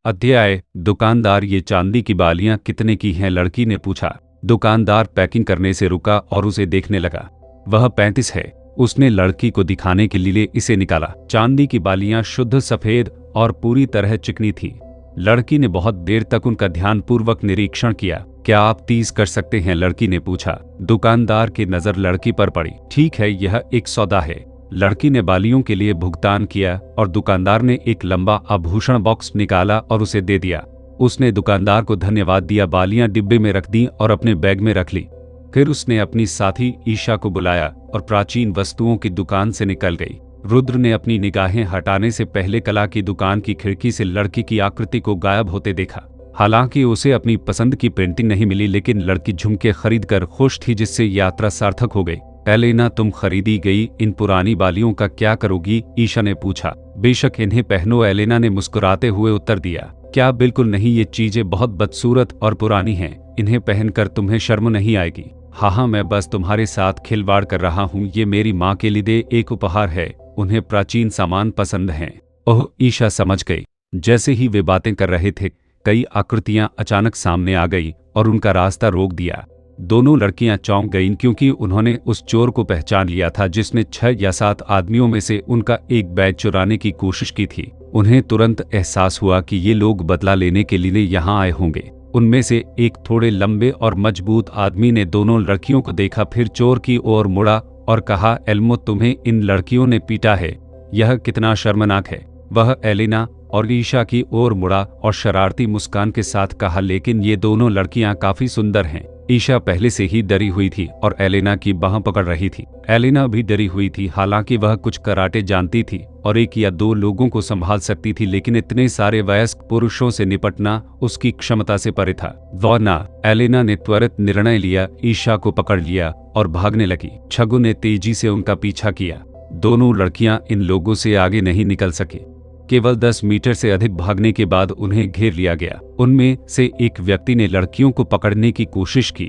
अध्याय दुकानदार, ये चांदी की बालियां कितने की हैं? लड़की ने पूछा। दुकानदार पैकिंग करने से रुका और उसे देखने लगा। वह 35 है। उसने लड़की को दिखाने के लिए इसे निकाला। चांदी की बालियां शुद्ध सफेद और पूरी तरह चिकनी थी। लड़की ने बहुत देर तक उनका ध्यानपूर्वक निरीक्षण किया। क्या आप 30 कर सकते हैं? लड़की ने पूछा। दुकानदार की नजर लड़की पर पड़ी। ठीक है, यह एक सौदा है। लड़की ने बालियों के लिए भुगतान किया और दुकानदार ने एक लंबा आभूषण बॉक्स निकाला और उसे दे दिया। उसने दुकानदार को धन्यवाद दिया, बालियां डिब्बे में रख दी और अपने बैग में रख ली। फिर उसने अपनी साथी ईशा को बुलाया और प्राचीन वस्तुओं की दुकान से निकल गई। रुद्र ने अपनी निगाहें हटाने से पहले कला की दुकान की खिड़की से लड़की की आकृति को गायब होते देखा। हालांकि उसे अपनी पसंद की पेंटिंग नहीं मिली, लेकिन लड़की झुमके खरीदकर खुश थी, जिससे यात्रा सार्थक हो गई। एलेना, तुम खरीदी गई इन पुरानी बालियों का क्या करोगी? ईशा ने पूछा। बेशक इन्हें पहनो, एलेना ने मुस्कुराते हुए उत्तर दिया। क्या? बिल्कुल नहीं, ये चीजें बहुत बदसूरत और पुरानी हैं। इन्हें पहनकर तुम्हें शर्म नहीं आएगी? हाँ, मैं बस तुम्हारे साथ खिलवाड़ कर रहा हूँ। ये मेरी माँ के लिए एक उपहार है। उन्हें प्राचीन सामान पसंद हैं। ओह, ईशा समझ गई। जैसे ही वे बातें कर रहे थे, कई आकृतियां अचानक सामने आ गई और उनका रास्ता रोक दिया। दोनों लड़कियां चौंक गईं, क्योंकि उन्होंने उस चोर को पहचान लिया था जिसने 6 या 7 आदमियों में से उनका एक बैग चुराने की कोशिश की थी। उन्हें तुरंत एहसास हुआ कि ये लोग बदला लेने के लिए यहाँ आए होंगे। उनमें से एक थोड़े लंबे और मजबूत आदमी ने दोनों लड़कियों को देखा, फिर चोर की ओर मुड़ा और कहा, एल्मो, तुम्हें इन लड़कियों ने पीटा है। यह कितना शर्मनाक है। वह एलेना और ईशा की ओर मुड़ा और शरारती मुस्कान के साथ कहा, लेकिन ये दोनों लड़कियां काफी सुंदर हैं। ईशा पहले से ही डरी हुई थी और एलेना की बाह पकड़ रही थी। एलेना भी डरी हुई थी, हालांकि वह कुछ कराटे जानती थी और 1 या 2 लोगों को संभाल सकती थी, लेकिन इतने सारे वयस्क पुरुषों से निपटना उसकी क्षमता से परे था। एलेना ने त्वरित निर्णय लिया, ईशा को पकड़ लिया और भागने लगी। छगु ने तेजी से उनका पीछा किया। दोनों लड़कियां इन लोगों से आगे नहीं निकल सके। केवल 10 मीटर से अधिक भागने के बाद उन्हें घेर लिया गया। उनमें से एक व्यक्ति ने लड़कियों को पकड़ने की कोशिश की।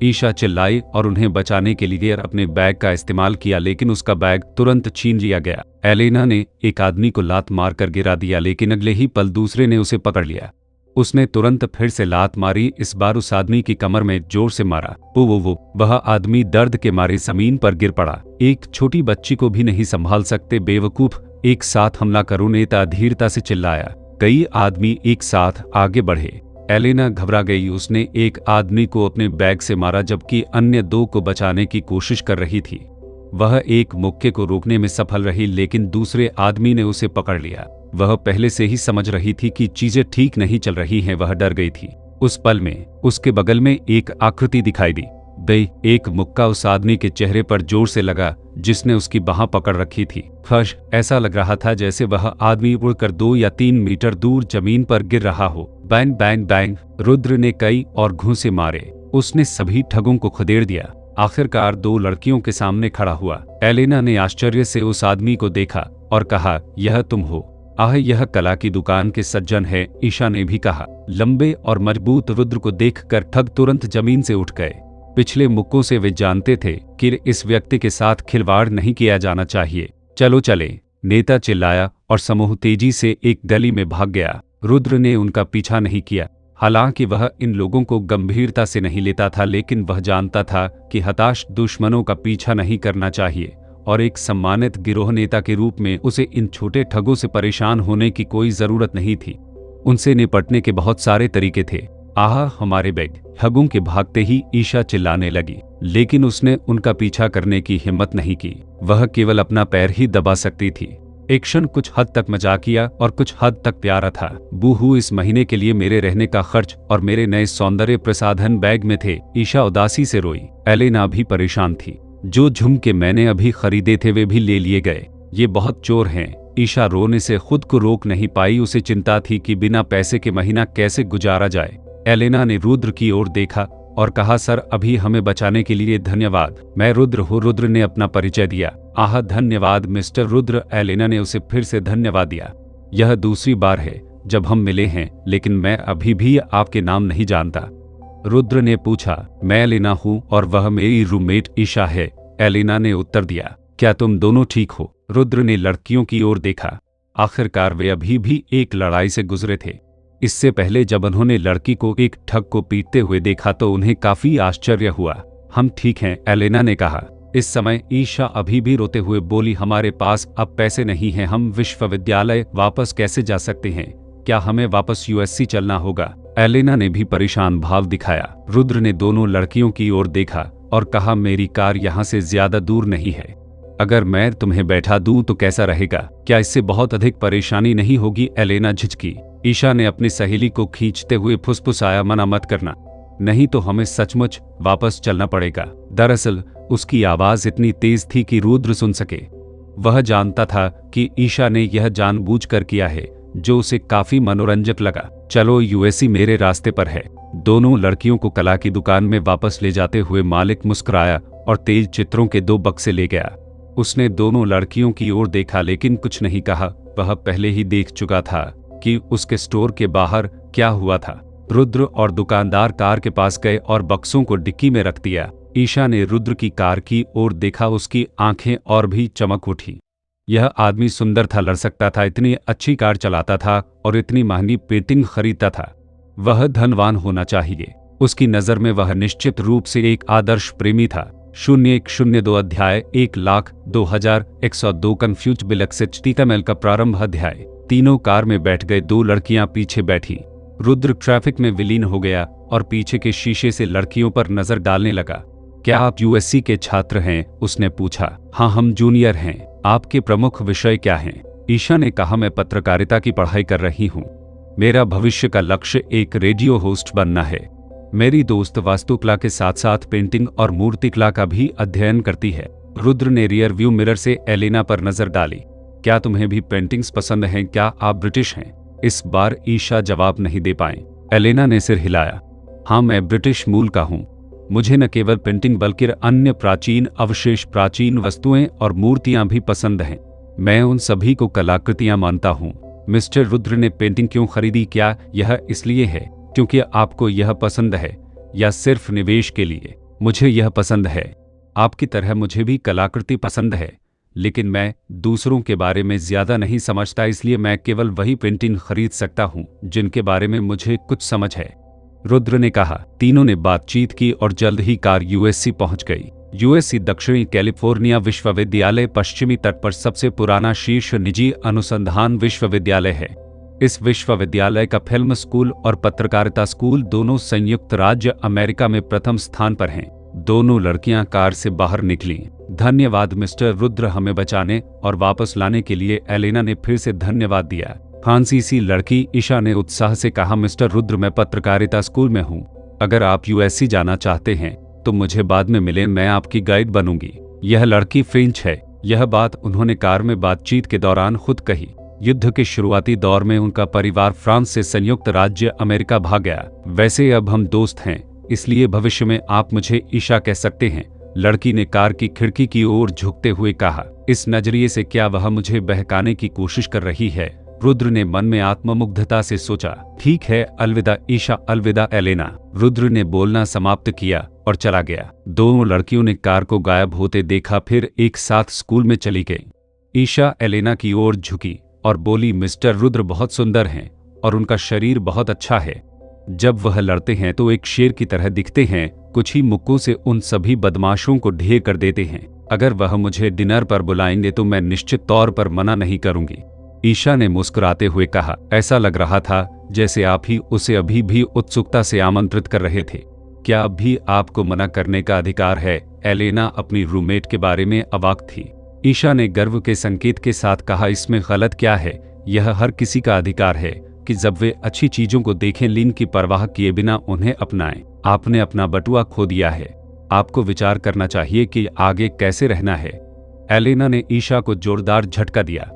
ईशा चिल्लाई और उन्हें बचाने के लिए अपने बैग का इस्तेमाल किया, लेकिन उसका बैग तुरंत छीन लिया गया। एलेना ने एक आदमी को लात मारकर गिरा दिया, लेकिन अगले ही पल दूसरे ने उसे पकड़ लिया। उसने तुरंत फिर से लात मारी, इस बार उस आदमी की कमर में जोर से मारा। वह आदमी दर्द के मारे जमीन पर गिर पड़ा। एक छोटी बच्ची को भी नहीं संभाल सकते, बेवकूफ, एक साथ हमला करो, नेता धीरता से चिल्लाया। कई आदमी एक साथ आगे बढ़े। एलेना घबरा गई। उसने एक आदमी को अपने बैग से मारा, जबकि अन्य 2 को बचाने की कोशिश कर रही थी। वह एक मुक्के को रोकने में सफल रही, लेकिन दूसरे आदमी ने उसे पकड़ लिया। वह पहले से ही समझ रही थी कि चीजें ठीक नहीं चल रही हैं। वह डर गई थी। उस पल में उसके बगल में एक आकृति दिखाई दी। एक मुक्का उस आदमी के चेहरे पर जोर से लगा जिसने उसकी बाह पकड़ रखी थी। फर्श ऐसा लग रहा था जैसे वह आदमी उड़कर 2 या 3 मीटर दूर जमीन पर गिर रहा हो। बैंग बैंग बैंग, रुद्र ने कई और घूंसे मारे। उसने सभी ठगों को खदेड़ दिया। आखिरकार 2 लड़कियों के सामने खड़ा हुआ। एलेना ने आश्चर्य से उस आदमी को देखा और कहा, यह तुम हो? आह, यह कला की दुकान के सज्जन है, ईशा ने भी कहा। लंबे और मजबूत रुद्र को देखकर ठग तुरंत जमीन से उठ गए। पिछले मुक्कों से वे जानते थे कि इस व्यक्ति के साथ खिलवाड़ नहीं किया जाना चाहिए। चलो चले, नेता चिल्लाया और समूह तेजी से एक गली में भाग गया। रुद्र ने उनका पीछा नहीं किया। हालांकि वह इन लोगों को गंभीरता से नहीं लेता था, लेकिन वह जानता था कि हताश दुश्मनों का पीछा नहीं करना चाहिए और एक सम्मानित गिरोह नेता के रूप में उसे इन छोटे ठगों से परेशान होने की कोई जरूरत नहीं थी। उनसे निपटने के बहुत सारे तरीके थे। आहा, हमारे बैग! ठगों के भागते ही ईशा चिल्लाने लगी, लेकिन उसने उनका पीछा करने की हिम्मत नहीं की। वह केवल अपना पैर ही दबा सकती थी। एक्शन कुछ हद तक मजाकिया और कुछ हद तक प्यारा था। बूहू, इस महीने के लिए मेरे रहने का खर्च और मेरे नए सौंदर्य प्रसाधन बैग में थे। ईशा उदासी से रोई। एलेना भी परेशान थी। जो झुमके मैंने अभी खरीदे थे वे भी ले लिए गए। ये बहुत चोर हैं। ईशा रोने से खुद को रोक नहीं पाई। उसे चिंता थी कि बिना पैसे के महीना कैसे गुजारा जाए। एलेना ने रुद्र की ओर देखा और कहा, सर, अभी हमें बचाने के लिए धन्यवाद। मैं रुद्र हूँ। रुद्र ने अपना परिचय दिया। आह, धन्यवाद मिस्टर रुद्र। एलेना ने उसे फिर से धन्यवाद दिया। यह दूसरी बार है जब हम मिले हैं, लेकिन मैं अभी भी आपके नाम नहीं जानता। रुद्र ने पूछा। मैं एलेना हूँ और वह मेरी रूममेट ईशा है, एलेना ने उत्तर दिया। क्या तुम दोनों ठीक हो? रुद्र ने लड़कियों की ओर देखा। आखिरकार वे अभी भी एक लड़ाई से गुजरे थे। इससे पहले जब उन्होंने लड़की को एक ठग को पीटते हुए देखा तो उन्हें काफी आश्चर्य हुआ। हम ठीक हैं, एलेना ने कहा। इस समय ईशा अभी भी रोते हुए बोली, हमारे पास अब पैसे नहीं हैं, हम विश्वविद्यालय वापस कैसे जा सकते हैं? क्या हमें वापस यूएससी चलना होगा? एलेना ने भी परेशान भाव दिखाया। रुद्र ने दोनों लड़कियों की ओर देखा और कहा, मेरी कार यहाँ से ज्यादा दूर नहीं है। अगर मैं तुम्हें बैठा दूं तो कैसा रहेगा? क्या इससे बहुत अधिक परेशानी नहीं होगी? एलेना झिझकी। ईशा ने अपनी सहेली को खींचते हुए फुसफुसाया, मना मत करना, नहीं तो हमें सचमुच वापस चलना पड़ेगा। दरअसल उसकी आवाज इतनी तेज थी कि रुद्र सुन सके। वह जानता था कि ईशा ने यह जानबूझकर किया है, जो उसे काफी मनोरंजक लगा। चलो, यूएससी मेरे रास्ते पर है। दोनों लड़कियों को कला की दुकान में वापस ले जाते हुए मालिक मुस्कुराया और तेज चित्रों के 2 बक्से ले गया। उसने दोनों लड़कियों की ओर देखा लेकिन कुछ नहीं कहा। वह पहले ही देख चुका था कि उसके स्टोर के बाहर क्या हुआ था। रुद्र और दुकानदार कार के पास गए और बक्सों को डिक्की में रख दिया। ईशा ने रुद्र की कार की ओर देखा, उसकी आंखें और भी चमक उठी। यह आदमी सुंदर था, लड़ सकता था, इतनी अच्छी कार चलाता था और इतनी महंगी पेंटिंग खरीदता था। वह धनवान होना चाहिए। उसकी नजर में वह निश्चित रूप से एक आदर्श प्रेमी था। 0102 अध्याय 1,02,102 कन्फ्यूज बिलक्सिच टीकामेल का प्रारंभ अध्याय। तीनों कार में बैठ गए। 2 लड़कियां पीछे बैठी। रुद्र ट्रैफिक में विलीन हो गया और पीछे के शीशे से लड़कियों पर नजर डालने लगा। क्या आप यूएससी के छात्र हैं? उसने पूछा। हाँ, हम जूनियर हैं। आपके प्रमुख विषय क्या हैं? ईशा ने कहा, मैं पत्रकारिता की पढ़ाई कर रही हूँ। मेरा भविष्य का लक्ष्य एक रेडियो होस्ट बनना है। मेरी दोस्त वास्तुकला के साथ साथ पेंटिंग और मूर्तिकला का भी अध्ययन करती है। रुद्र ने रियर व्यू मिरर से एलेना पर नजर डाली। क्या तुम्हें भी पेंटिंग्स पसंद हैं? क्या आप ब्रिटिश हैं? इस बार ईशा जवाब नहीं दे पाए। एलेना ने सिर हिलाया। हाँ, मैं ब्रिटिश मूल का हूँ। मुझे न केवल पेंटिंग बल्कि अन्य प्राचीन अवशेष, प्राचीन वस्तुएं और मूर्तियां भी पसंद हैं। मैं उन सभी को कलाकृतियां मानता हूँ। मिस्टर रुद्र ने पेंटिंग क्यों खरीदी? क्या यह इसलिए है क्योंकि आपको यह पसंद है या सिर्फ निवेश के लिए? मुझे यह पसंद है। आपकी तरह मुझे भी कलाकृति पसंद है, लेकिन मैं दूसरों के बारे में ज्यादा नहीं समझता, इसलिए मैं केवल वही पेंटिंग खरीद सकता हूँ जिनके बारे में मुझे कुछ समझ है, रुद्र ने कहा। तीनों ने बातचीत की और जल्द ही कार यूएससी पहुंच गई। यूएससी दक्षिणी कैलिफोर्निया विश्वविद्यालय पश्चिमी तट पर सबसे पुराना शीर्ष निजी अनुसंधान विश्वविद्यालय है। इस विश्वविद्यालय का फिल्म स्कूल और पत्रकारिता स्कूल दोनों संयुक्त राज्य अमेरिका में प्रथम स्थान पर हैं। दोनों लड़कियां कार से बाहर निकलीं। धन्यवाद मिस्टर रुद्र, हमें बचाने और वापस लाने के लिए। एलेना ने फिर से धन्यवाद दिया। फ्रांसीसी लड़की ईशा ने उत्साह से कहा, मिस्टर रुद्र, मैं पत्रकारिता स्कूल में हूँ। अगर आप यूएससी जाना चाहते हैं तो मुझे बाद में मिलें, मैं आपकी गाइड बनूंगी। यह लड़की फ्रेंच है। यह बात उन्होंने कार में बातचीत के दौरान खुद कही। युद्ध के शुरुआती दौर में उनका परिवार फ्रांस से संयुक्त राज्य अमेरिका भाग गया। वैसे अब हम दोस्त हैं, इसलिए भविष्य में आप मुझे ईशा कह सकते हैं। लड़की ने कार की खिड़की की ओर झुकते हुए कहा। इस नजरिए से क्या वह मुझे बहकाने की कोशिश कर रही है? रुद्र ने मन में आत्ममुग्धता से सोचा। ठीक है, अलविदा ईशा, अलविदा एलेना। रुद्र ने बोलना समाप्त किया और चला गया। दोनों लड़कियों ने कार को गायब होते देखा, फिर एक साथ स्कूल में चली गई। ईशा एलेना की ओर झुकी और बोली, मिस्टर रुद्र बहुत सुंदर हैं और उनका शरीर बहुत अच्छा है। जब वह लड़ते हैं तो एक शेर की तरह दिखते हैं। कुछ ही मुक्कों से उन सभी बदमाशों को ढेर कर देते हैं। अगर वह मुझे डिनर पर बुलाएंगे तो मैं निश्चित तौर पर मना नहीं करूंगी। ईशा ने मुस्कुराते हुए कहा। ऐसा लग रहा था जैसे आप ही उसे अभी भी उत्सुकता से आमंत्रित कर रहे थे। क्या अब भी आपको मना करने का अधिकार है? एलेना अपनी रूममेट के बारे में अवाक थी। ईशा ने गर्व के संकेत के साथ कहा, इसमें गलत क्या है? यह हर किसी का अधिकार है कि जब वे अच्छी चीजों को देखें, लीन की परवाह किए बिना उन्हें अपनाएं। आपने अपना बटुआ खो दिया है। आपको विचार करना चाहिए कि आगे कैसे रहना है। एलेना ने ईशा को जोरदार झटका दिया।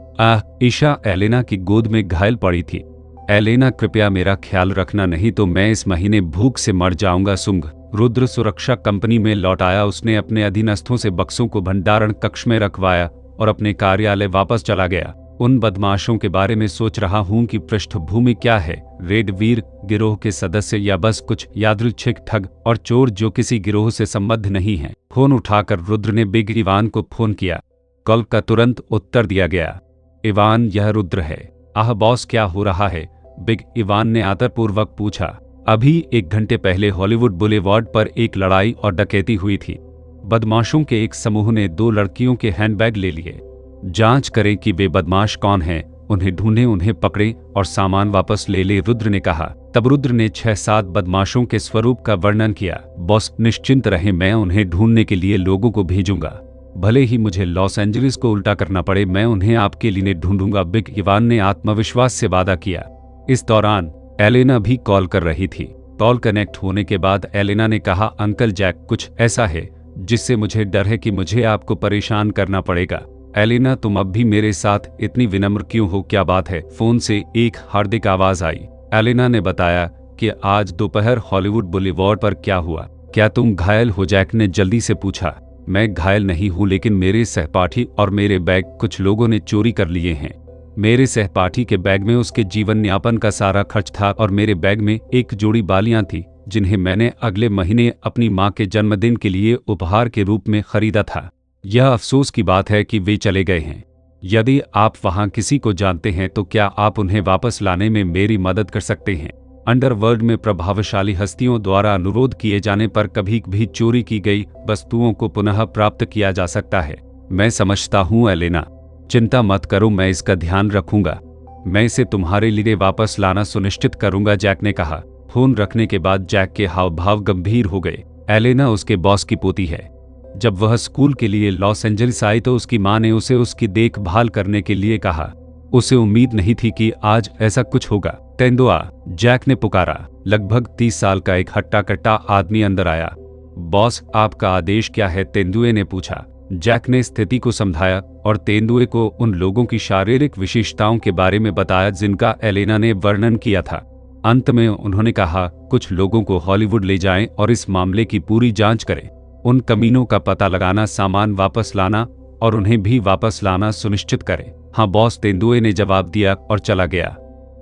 ईशा एलेना की गोद में घायल पड़ी थी। एलेना, कृपया मेरा ख्याल रखना, नहीं तो मैं इस महीने भूख से मर जाऊंगा। सुंग। रुद्र सुरक्षा कंपनी में लौट आया। उसने अपने अधीनस्थों से बक्सों को भंडारण कक्ष में रखवाया और अपने कार्यालय वापस चला गया। उन बदमाशों के बारे में सोच रहा हूं कि पृष्ठभूमि क्या है। रेड वीर गिरोह के सदस्य या बस कुछ यादृच्छिक ठग और चोर जो किसी गिरोह से संबद्ध नहीं हैं। फोन उठाकर रुद्र ने बिग इवान को फोन किया। कॉल का तुरंत उत्तर दिया गया। इवान, यह रुद्र है। आह बॉस, क्या हो रहा है? बिग इवान ने आदरपूर्वक पूछा। अभी 1 घंटे पहले हॉलीवुड बुलेवार्ड पर एक लड़ाई और डकैती हुई थी। बदमाशों के एक समूह ने 2 लड़कियों के हैंडबैग ले लिए। जांच करें कि वे बदमाश कौन हैं, उन्हें ढूंढें, उन्हें पकड़ें और सामान वापस ले ले, रुद्र ने कहा। तब रुद्र ने 6-7 बदमाशों के स्वरूप का वर्णन किया। बॉस निश्चिंत रहें, मैं उन्हें ढूंढने के लिए लोगों को भेजूंगा। भले ही मुझे लॉस एंजलिस को उल्टा करना पड़े, मैं उन्हें आपके लिए ढूंढूंगा, बिग इवान ने आत्मविश्वास से वादा किया। इस दौरान एलेना भी कॉल कर रही थी। कॉल कनेक्ट होने के बाद एलेना ने कहा, अंकल जैक, कुछ ऐसा है जिससे मुझे डर है कि मुझे आपको परेशान करना पड़ेगा। एलेना, तुम अब भी मेरे साथ इतनी विनम्र क्यों हो, क्या बात है? फोन से एक हार्दिक आवाज आई। एलेना ने बताया कि आज दोपहर हॉलीवुड बुलेवार्ड पर क्या हुआ। क्या तुम घायल हो? जैक ने जल्दी से पूछा। मैं घायल नहीं हूं, लेकिन मेरे सहपाठी और मेरे बैग कुछ लोगों ने चोरी कर लिए हैं। मेरे सहपाठी के बैग में उसके जीवन यापन का सारा खर्च था और मेरे बैग में एक जोड़ी बालियां थी जिन्हें मैंने अगले महीने अपनी मां के जन्मदिन के लिए उपहार के रूप में खरीदा था। यह अफसोस की बात है कि वे चले गए हैं। यदि आप वहां किसी को जानते हैं तो क्या आप उन्हें वापस लाने में मेरी मदद कर सकते हैं? अंडरवर्ल्ड में प्रभावशाली हस्तियों द्वारा अनुरोध किए जाने पर कभी भी चोरी की गई वस्तुओं को पुनः प्राप्त किया जा सकता है। मैं समझता हूं एलेना, चिंता मत करो, मैं इसका ध्यान रखूंगा। मैं इसे तुम्हारे लिए वापस लाना सुनिश्चित करूंगा, जैक ने कहा। फोन रखने के बाद जैक के हाव भाव गंभीर हो गए। एलेना उसके बॉस की पोती है। जब वह स्कूल के लिए लॉस एंजलिस आई तो उसकी मां ने उसे उसकी देखभाल करने के लिए कहा। उसे उम्मीद नहीं थी कि आज ऐसा कुछ होगा। तेंदुआ, जैक ने पुकारा। लगभग 30 साल का एक हट्टा कट्टा आदमी अंदर आया। बॉस, आपका आदेश क्या है? तेंदुए ने पूछा। जैक ने स्थिति को समझाया और तेंदुए को उन लोगों की शारीरिक विशेषताओं के बारे में बताया जिनका एलेना ने वर्णन किया था। अंत में उन्होंने कहा, कुछ लोगों को हॉलीवुड ले जाएं और इस मामले की पूरी जांच करें। उन कमीनों का पता लगाना, सामान वापस लाना और उन्हें भी वापस लाना सुनिश्चित करें। हाँ बॉस, तेंदुए ने जवाब दिया और चला गया।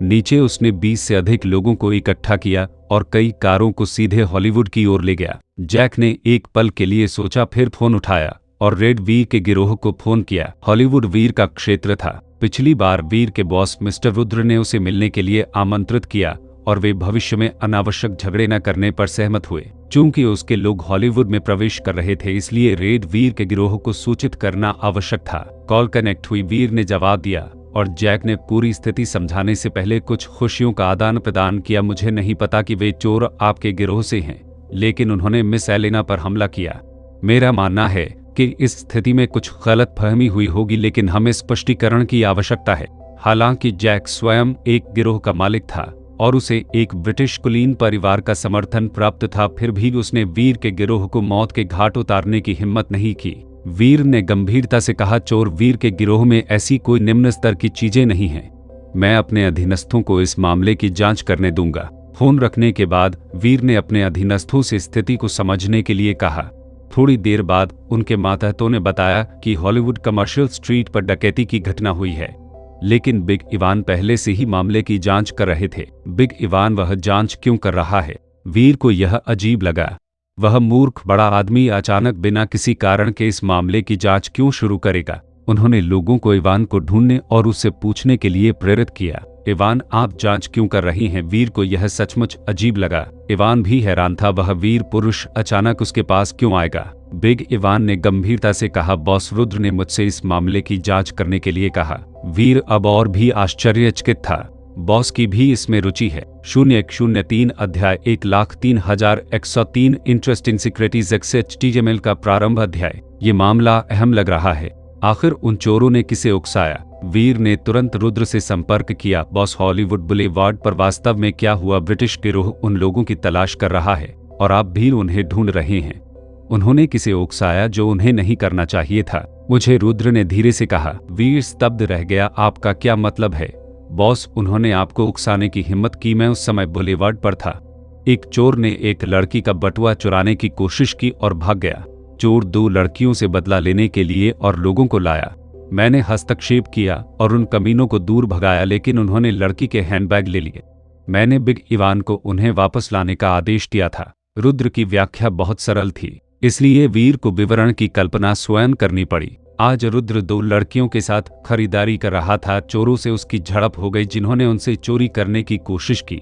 नीचे उसने 20 से अधिक लोगों को इकट्ठा किया और कई कारों को सीधे हॉलीवुड की ओर ले गया। जैक ने एक पल के लिए सोचा, फिर फोन उठाया और रेड वीर के गिरोह को फोन किया। हॉलीवुड वीर का क्षेत्र था। पिछली बार वीर के बॉस मिस्टर रुद्र ने उसे मिलने के लिए आमंत्रित किया और वे भविष्य में अनावश्यक झगड़े न करने पर सहमत हुए। चूंकि उसके लोग हॉलीवुड में प्रवेश कर रहे थे, इसलिए रेड वीर के गिरोह को सूचित करना आवश्यक था। कॉल कनेक्ट हुई। वीर ने जवाब दिया और जैक ने पूरी स्थिति समझाने से पहले कुछ खुशियों का आदान प्रदान किया। मुझे नहीं पता कि वे चोर आपके गिरोह से हैं, लेकिन उन्होंने मिस एलेना पर हमला किया। मेरा मानना है कि इस स्थिति में कुछ गलतफहमी हुई होगी, लेकिन हमें स्पष्टीकरण की आवश्यकता है। हालांकि जैक स्वयं एक गिरोह का मालिक था और उसे एक ब्रिटिश कुलीन परिवार का समर्थन प्राप्त था, फिर भी उसने वीर के गिरोह को मौत के घाट उतारने की हिम्मत नहीं की। वीर ने गंभीरता से कहा, चोर वीर के गिरोह में ऐसी कोई निम्न स्तर की चीजें नहीं हैं। मैं अपने अधीनस्थों को इस मामले की जांच करने दूंगा। फोन रखने के बाद वीर ने अपने अधीनस्थों से स्थिति को समझने के लिए कहा। थोड़ी देर बाद उनके मातहतों ने बताया कि हॉलीवुड कमर्शियल स्ट्रीट पर डकैती की घटना हुई है, लेकिन बिग इवान पहले से ही मामले की जांच कर रहे थे। बिग इवान वह जांच क्यों कर रहा है? वीर को यह अजीब लगा। वह मूर्ख बड़ा आदमी अचानक बिना किसी कारण के इस मामले की जांच क्यों शुरू करेगा? उन्होंने लोगों को इवान को ढूंढने और उससे पूछने के लिए प्रेरित किया। इवान, आप जांच क्यों कर रही हैं? वीर को यह सचमुच अजीब लगा। इवान भी हैरान था, वह वीर पुरुष अचानक उसके पास क्यों आएगा? बिग इवान ने गंभीरता से कहा, बॉस, रुद्र ने मुझसे इस मामले की जांच करने के लिए कहा। वीर अब और भी आश्चर्यचकित था। बॉस की भी इसमें रुचि है। 0103 अध्याय 1,03,103 इंटरेस्ट इन सिक्योरिटीज XHTML का प्रारंभ अध्याय। ये मामला अहम लग रहा है। आखिर उन चोरों ने किसे उकसाया? वीर ने तुरंत रुद्र से संपर्क किया। बॉस, हॉलीवुड बुलेवार्ड पर वास्तव में क्या हुआ? ब्रिटिश गिरोह उन लोगों की तलाश कर रहा है और आप भी उन्हें ढूंढ रहे हैं। उन्होंने किसे उकसाया जो उन्हें नहीं करना चाहिए था? मुझे, रुद्र ने धीरे से कहा। वीर स्तब्ध रह गया। आपका क्या मतलब है? बॉस, उन्होंने आपको उकसाने की हिम्मत की। मैं उस समय बुलेवार्ड पर था। एक चोर ने एक लड़की का बटुआ चुराने की कोशिश की और भाग गया। चोर 2 लड़कियों से बदला लेने के लिए और लोगों को लाया। मैंने हस्तक्षेप किया और उन कमीनों को दूर भगाया, लेकिन उन्होंने लड़की के हैंडबैग ले लिए। मैंने बिग इवान को उन्हें वापस लाने का आदेश दिया था। रुद्र की व्याख्या बहुत सरल थी, इसलिए वीर को विवरण की कल्पना स्वयं करनी पड़ी। आज रुद्र 2 लड़कियों के साथ खरीदारी कर रहा था। चोरों से उसकी झड़प हो गई जिन्होंने उनसे चोरी करने की कोशिश की।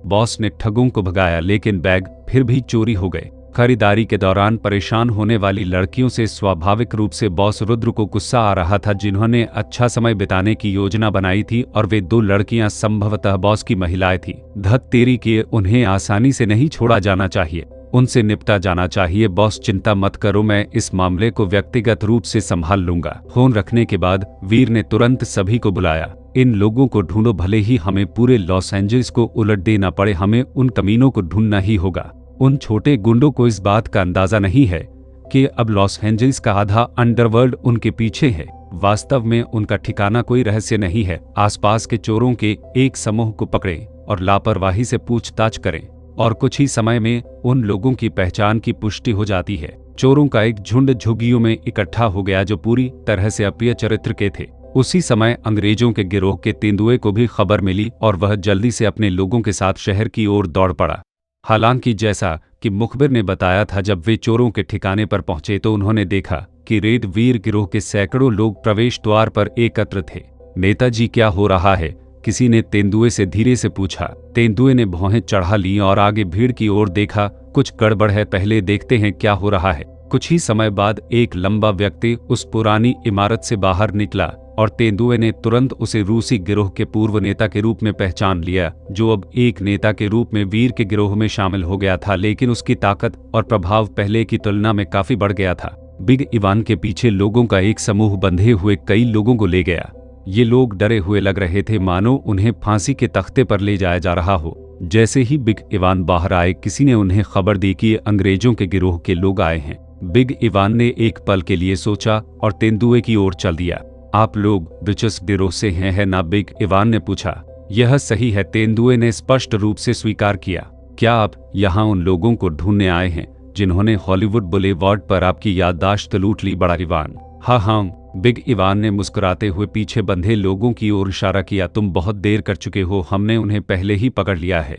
बॉस ने ठगों को भगाया लेकिन बैग फिर भी चोरी हो गए। खरीदारी के दौरान परेशान होने वाली लड़कियों से स्वाभाविक रूप से बॉस रुद्र को गुस्सा आ रहा था जिन्होंने अच्छा समय बिताने की योजना बनाई थी और वे 2 लड़कियां संभवतः बॉस की महिलाएं थी। धत तेरी के, उन्हें आसानी से नहीं छोड़ा जाना चाहिए, उनसे निपटा जाना चाहिए। बॉस चिंता मत करो, मैं इस मामले को व्यक्तिगत रूप से संभाल लूंगा। फोन रखने के बाद वीर ने तुरंत सभी को बुलाया। इन लोगों को ढूंढो, भले ही हमें पूरे लॉस एंजल्स को उलट देना पड़े, हमें उन कमीनों को ढूंढना ही होगा। उन छोटे गुंडों को इस बात का अंदाजा नहीं है कि अब लॉस एंजल्स का आधा अंडरवर्ल्ड उनके पीछे है। वास्तव में उनका ठिकाना कोई रहस्य नहीं है। आसपास के चोरों के एक समूह को पकड़ें और लापरवाही से पूछताछ करें और कुछ ही समय में उन लोगों की पहचान की पुष्टि हो जाती है। चोरों का एक झुंड झुग्गियों में इकट्ठा हो गया जो पूरी तरह से अप्रिय चरित्र के थे। उसी समय अंग्रेजों के गिरोह के तेंदुए को भी खबर मिली और वह जल्दी से अपने लोगों के साथ शहर की ओर दौड़ पड़ा। हालांकि जैसा कि मुखबिर ने बताया था, जब वे चोरों के ठिकाने पर पहुंचे तो उन्होंने देखा कि रेड वीर गिरोह के सैकड़ों लोग प्रवेश द्वार पर एकत्र थे। नेताजी, क्या हो रहा है? किसी ने तेंदुए से धीरे से पूछा। तेंदुए ने भौहें चढ़ा ली और आगे भीड़ की ओर देखा। कुछ गड़बड़ है, पहले देखते हैं क्या हो रहा है। कुछ ही समय बाद एक लंबा व्यक्ति उस पुरानी इमारत से बाहर निकला और तेंदुए ने तुरंत उसे रूसी गिरोह के पूर्व नेता के रूप में पहचान लिया, जो अब एक नेता के रूप में वीर के गिरोह में शामिल हो गया था। लेकिन उसकी ताकत और प्रभाव पहले की तुलना में काफी बढ़ गया था। बिग इवान के पीछे लोगों का एक समूह बंधे हुए कई लोगों को ले गया। ये लोग डरे हुए लग रहे थे, मानो उन्हें फांसी के तख्ते पर ले जाया जा रहा हो। जैसे ही बिग इवान बाहर आए, किसी ने उन्हें खबर दी कि अंग्रेजों के गिरोह के लोग आए हैं। बिग इवान ने एक पल के लिए सोचा और तेंदुए की ओर चल दिया। आप लोग ब्रिटिश गिरोह से हैं, है ना? बिग इवान ने पूछा। यह सही है, तेंदुए ने स्पष्ट रूप से स्वीकार किया। क्या आप यहाँ उन लोगों को ढूंढने आए हैं जिन्होंने हॉलीवुड बुलेवार्ड पर आपकी याददाश्त लूट ली? बड़ा इवान। हाँ, बिग इवान ने मुस्कुराते हुए पीछे बंधे लोगों की ओर इशारा किया। तुम बहुत देर कर चुके हो, हमने उन्हें पहले ही पकड़ लिया है।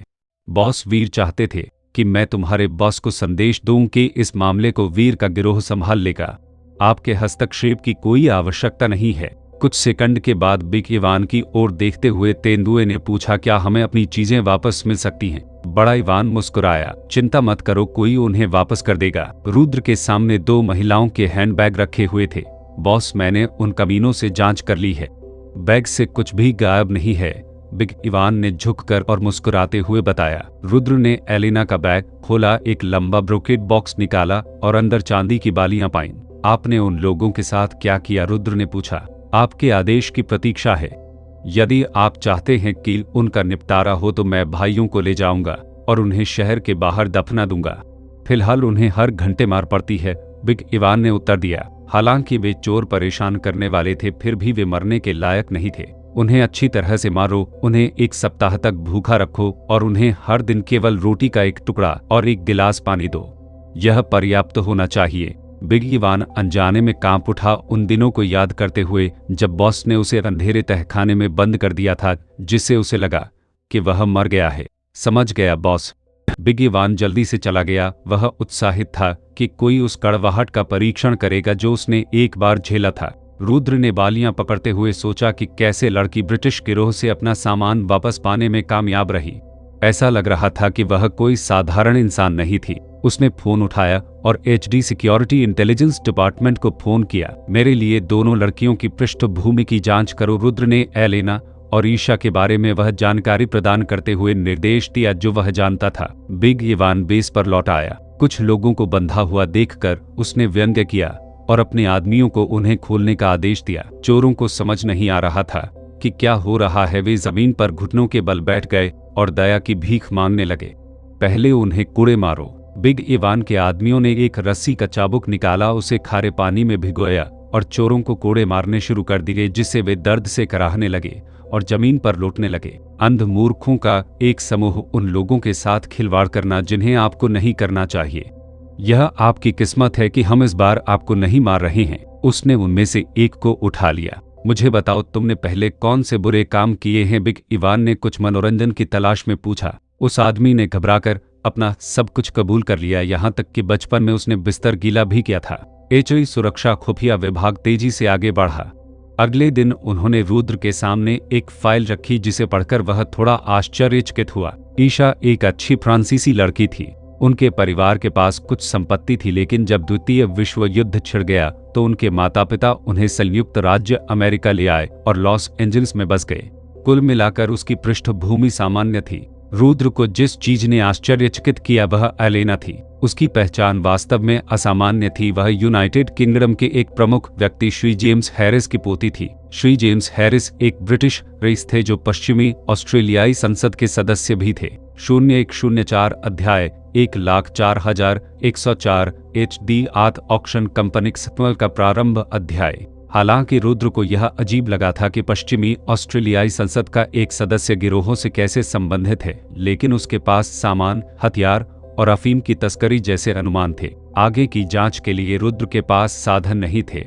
बॉस, वीर चाहते थे कि मैं तुम्हारे बॉस को संदेश दूं कि इस मामले को वीर का गिरोह संभाल लेगा। आपके हस्तक्षेप की कोई आवश्यकता नहीं है। कुछ सेकंड के बाद बिग इवान की ओर देखते हुए तेंदुए ने पूछा, क्या हमें अपनी चीजें वापस मिल सकती हैं? बड़ा इवान मुस्कुराया। चिंता मत करो, कोई उन्हें वापस कर देगा। रुद्र के सामने 2 महिलाओं के हैंडबैग रखे हुए थे। बॉस, मैंने उन कमीनों से जांच कर ली है, बैग से कुछ भी गायब नहीं है, बिग इवान ने झुककर और मुस्कुराते हुए बताया। रुद्र ने एलिना का बैग खोला, एक लंबा ब्रोकेड बॉक्स निकाला और अंदर चांदी की बालियां पाईं। आपने उन लोगों के साथ क्या किया? रुद्र ने पूछा। आपके आदेश की प्रतीक्षा है। यदि आप चाहते हैं कि उनका निपटारा हो तो मैं भाइयों को ले जाऊंगा और उन्हें शहर के बाहर दफना दूंगा। फिलहाल उन्हें हर घंटे मार पड़ती है, बिग इवान ने उत्तर दिया। हालांकि वे चोर परेशान करने वाले थे, फिर भी वे मरने के लायक नहीं थे। उन्हें अच्छी तरह से मारो, उन्हें 1 सप्ताह तक भूखा रखो और उन्हें हर दिन केवल रोटी का एक टुकड़ा और 1 गिलास पानी दो। यह पर्याप्त होना चाहिए। बिग इवान अनजाने में कांप उठा, उन दिनों को याद करते हुए जब बॉस ने उसे अंधेरे तहखाने में बंद कर दिया था, जिससे उसे लगा कि वह मर गया है। समझ गया बॉस। बिग इवान जल्दी से चला गया। वह उत्साहित था कि कोई उस कड़वाहट का परीक्षण करेगा जो उसने एक बार झेला था। रुद्र ने बालियां पकड़ते हुए सोचा कि कैसे लड़की ब्रिटिश गिरोह से अपना सामान वापस पाने में कामयाब रही। ऐसा लग रहा था कि वह कोई साधारण इंसान नहीं थी। उसने फोन उठाया और HD सिक्योरिटी इंटेलिजेंस डिपार्टमेंट को फोन किया। मेरे लिए दोनों लड़कियों की पृष्ठभूमि की जांच करो। रुद्र ने एलेना और ईशा के बारे में वह जानकारी प्रदान करते हुए निर्देश दिया जो वह जानता था। बिग इवान बेस पर लौट आया। कुछ लोगों को बंधा हुआ देखकर उसने व्यंग्य किया और अपने आदमियों को उन्हें खोलने का आदेश दिया। चोरों को समझ नहीं आ रहा था कि क्या हो रहा है। वे जमीन पर घुटनों के बल बैठ गए और दया की भीख मांगने लगे। पहले उन्हें कूड़े मारो। बिग इवान के आदमियों ने एक रस्सी का चाबुक निकाला, उसे खारे पानी में भिगोया और चोरों को कोड़े मारने शुरू कर दिए, जिससे वे दर्द से कराहने लगे और जमीन पर लौटने लगे। अंध मूर्खों का एक समूह उन लोगों के साथ खिलवाड़ करना जिन्हें आपको नहीं करना चाहिए। यह आपकी किस्मत है कि हम इस बार आपको नहीं मार रहे हैं। उसने उनमें से एक को उठा लिया। मुझे बताओ, तुमने पहले कौन से बुरे काम किए हैं? बिग इवान ने कुछ मनोरंजन की तलाश में पूछा। उस आदमी ने घबराकर अपना सब कुछ कबूल कर लिया, यहाँ तक कि बचपन में उसने बिस्तर गीला भी किया था। एचई सुरक्षा खुफिया विभाग तेजी से आगे बढ़ा। अगले दिन उन्होंने रुद्र के सामने एक फाइल रखी जिसे पढ़कर वह थोड़ा आश्चर्यचकित हुआ। ईशा एक अच्छी फ्रांसीसी लड़की थी। उनके परिवार के पास कुछ संपत्ति थी, लेकिन जब द्वितीय विश्व युद्ध छिड़ गया तो उनके माता पिता उन्हें संयुक्त राज्य अमेरिका ले आए और लॉस एंजल्स में बस गए। कुल मिलाकर उसकी पृष्ठभूमि सामान्य थी। रुद्र को जिस चीज ने आश्चर्यचकित किया वह एलेना थी। उसकी पहचान वास्तव में असामान्य थी। वह यूनाइटेड किंगडम के एक प्रमुख व्यक्ति श्री जेम्स हैरिस की पोती थी। श्री जेम्स हैरिस एक ब्रिटिश रईस थे जो पश्चिमी ऑस्ट्रेलियाई संसद के सदस्य भी थे। 0104 अध्याय 1,04,104 HD आत ऑक्शन कंपनिक्स का प्रारंभ अध्याय। हालांकि रुद्र को यह अजीब लगा था कि पश्चिमी ऑस्ट्रेलियाई संसद का एक सदस्य गिरोहों से कैसे संबंधित है, लेकिन उसके पास सामान, हथियार और अफीम की तस्करी जैसे अनुमान थे। आगे की जांच के लिए रुद्र के पास साधन नहीं थे।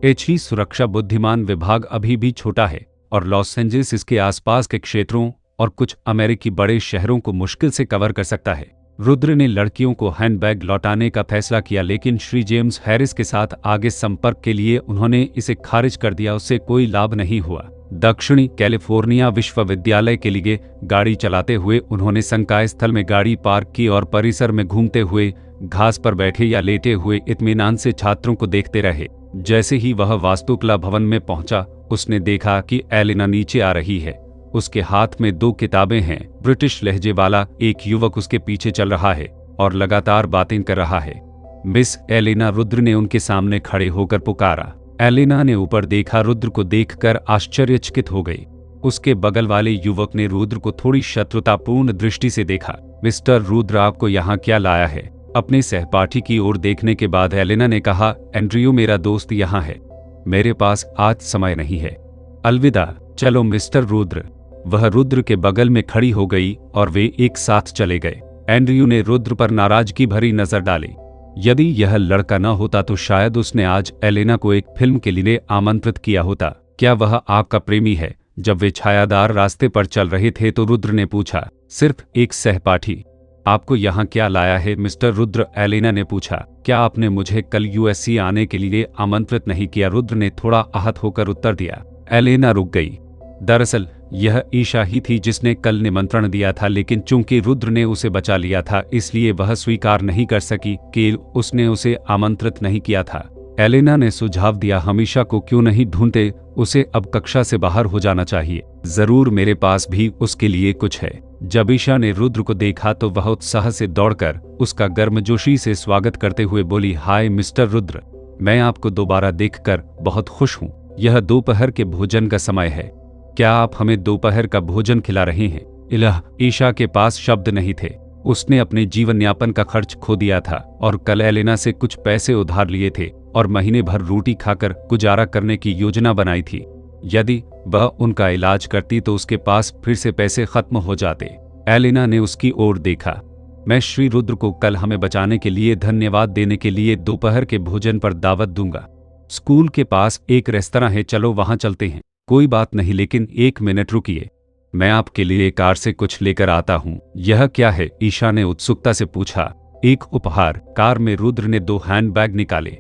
एचई सुरक्षा बुद्धिमान विभाग अभी भी छोटा है और लॉस एंजल्स इसके आसपास के क्षेत्रों और कुछ अमेरिकी बड़े शहरों को मुश्किल से कवर कर सकता है। रुद्र ने लड़कियों को हैंडबैग लौटाने का फैसला किया, लेकिन श्री जेम्स हैरिस के साथ आगे संपर्क के लिए उन्होंने इसे खारिज कर दिया। उससे कोई लाभ नहीं हुआ। दक्षिणी कैलिफोर्निया विश्वविद्यालय के लिए गाड़ी चलाते हुए उन्होंने संकाय स्थल में गाड़ी पार्क की और परिसर में घूमते हुए घास पर बैठे या लेटे हुए इत्मीनान से छात्रों को देखते रहे। जैसे ही वह वास्तुकला भवन में पहुंचा, उसने देखा कि एलेना नीचे आ रही है। उसके हाथ में 2 किताबें हैं। ब्रिटिश लहजे वाला एक युवक उसके पीछे चल रहा है और लगातार बातें कर रहा है। मिस एलेना, रुद्र ने उनके सामने खड़े होकर पुकारा। एलेना ने ऊपर देखा। रुद्र को देखकर आश्चर्यचकित हो गई। उसके बगल वाले युवक ने रुद्र को थोड़ी शत्रुतापूर्ण दृष्टि से देखा। मिस्टर रुद्र, आपको यहाँ क्या लाया है? अपने सहपाठी की ओर देखने के बाद एलेना ने कहा, एंड्रयू मेरा दोस्त यहाँ है। मेरे पास आज समय नहीं है। अलविदा। चलो मिस्टर रुद्र। वह रुद्र के बगल में खड़ी हो गई और वे एक साथ चले गए। एंड्रयू ने रुद्र पर नाराजगी भरी नजर डाली। यदि यह लड़का न होता तो शायद उसने आज एलेना को एक फिल्म के लिए आमंत्रित किया होता। क्या वह आपका प्रेमी है? जब वे छायादार रास्ते पर चल रहे थे तो रुद्र ने पूछा। सिर्फ एक सहपाठी। आपको यहाँ क्या लाया है मिस्टर रुद्र? एलेना ने पूछा। क्या आपने मुझे कल यूएससी आने के लिए आमंत्रित नहीं किया? रुद्र ने थोड़ा आहत होकर उत्तर दिया। एलेना रुक गई। दरअसल यह ईशा ही थी जिसने कल निमंत्रण दिया था, लेकिन चूंकि रुद्र ने उसे बचा लिया था इसलिए वह स्वीकार नहीं कर सकी कि उसने उसे आमंत्रित नहीं किया था। एलेना ने सुझाव दिया, हमेशा को क्यों नहीं ढूंढते? उसे अब कक्षा से बाहर हो जाना चाहिए। जरूर, मेरे पास भी उसके लिए कुछ है। जब ईशा ने रुद्र को देखा तो वह उत्साह से दौड़कर उसका गर्मजोशी से स्वागत करते हुए बोली, हाय मिस्टर रुद्र, मैं आपको दोबारा देखकर बहुत खुश हूँ। यह दोपहर के भोजन का समय है। क्या आप हमें दोपहर का भोजन खिला रहे हैं? इलाह, ईशा के पास शब्द नहीं थे। उसने अपने जीवन यापन का खर्च खो दिया था और कल एलेना से कुछ पैसे उधार लिए थे और महीने भर रोटी खाकर गुजारा करने की योजना बनाई थी। यदि वह उनका इलाज करती तो उसके पास फिर से पैसे खत्म हो जाते। एलेना ने उसकी ओर देखा। मैं श्री रुद्र को कल हमें बचाने के लिए धन्यवाद देने के लिए दोपहर के भोजन पर दावत दूंगा। स्कूल के पास एक रेस्तरां है, चलो वहां चलते हैं। कोई बात नहीं, लेकिन 1 मिनट रुकिए, मैं आपके लिए कार से कुछ लेकर आता हूँ। यह क्या है? ईशा ने उत्सुकता से पूछा। एक उपहार। कार में रुद्र ने 2 हैंडबैग निकाले।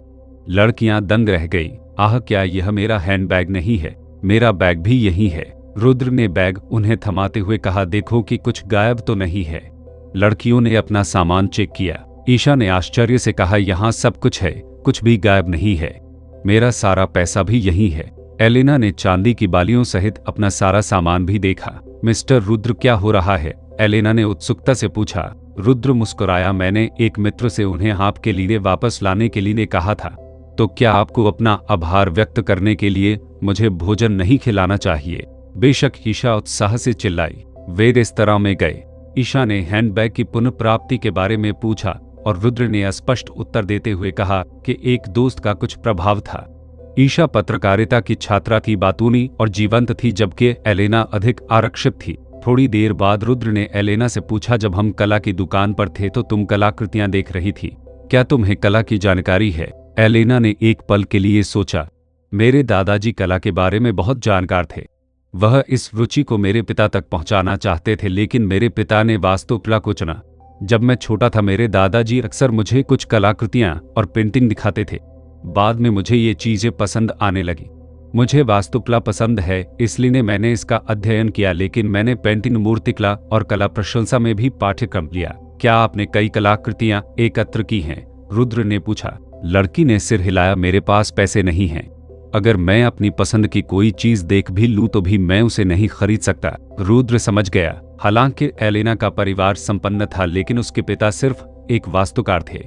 लड़कियां दंग रह गई। आह, क्या यह मेरा हैंडबैग नहीं है? मेरा बैग भी यही है। रुद्र ने बैग उन्हें थमाते हुए कहा, देखो कि कुछ गायब तो नहीं है। लड़कियों ने अपना सामान चेक किया। ईशा ने आश्चर्य से कहा, यहाँ सब कुछ है, कुछ भी गायब नहीं है। मेरा सारा पैसा भी यही है। एलेना ने चांदी की बालियों सहित अपना सारा सामान भी देखा। मिस्टर रुद्र, क्या हो रहा है? एलेना ने उत्सुकता से पूछा। रुद्र मुस्कुराया, मैंने एक मित्र से उन्हें आपके लिए वापस लाने के लिए कहा था। तो क्या आपको अपना आभार व्यक्त करने के लिए मुझे भोजन नहीं खिलाना चाहिए? बेशक, ईशा उत्साह से चिल्लाई। वे रेस्तरां में गए। ईशा ने हैंडबैग की पुनर्प्राप्ति के बारे में पूछा और रुद्र ने स्पष्ट उत्तर देते हुए कहा कि एक दोस्त का कुछ प्रभाव था। ईशा पत्रकारिता की छात्रा थी, बातूनी और जीवंत थी, जबकि एलेना अधिक आरक्षित थी। थोड़ी देर बाद रुद्र ने एलेना से पूछा, जब हम कला की दुकान पर थे तो तुम कलाकृतियां देख रही थी, क्या तुम्हें कला की जानकारी है? एलेना ने एक पल के लिए सोचा। मेरे दादाजी कला के बारे में बहुत जानकार थे। वह इस रुचि को मेरे पिता तक पहुंचाना चाहते थे, लेकिन मेरे पिता ने वास्तुकला को चुना। जब मैं छोटा था मेरे दादाजी अक्सर मुझे कुछ कलाकृतियां और पेंटिंग दिखाते थे। बाद में मुझे ये चीजें पसंद आने लगी। मुझे वास्तुकला पसंद है, इसलिए मैंने इसका अध्ययन किया, लेकिन मैंने पेंटिंग, मूर्तिकला और कला प्रशंसा में भी पाठ्यक्रम लिया। क्या आपने कई कलाकृतियां एकत्र की हैं? रुद्र ने पूछा। लड़की ने सिर हिलाया। मेरे पास पैसे नहीं हैं। अगर मैं अपनी पसंद की कोई चीज देख भी लूं तो भी मैं उसे नहीं खरीद सकता। रुद्र समझ गया। हालांकि एलेना का परिवार संपन्न था, लेकिन उसके पिता सिर्फ एक वास्तुकार थे।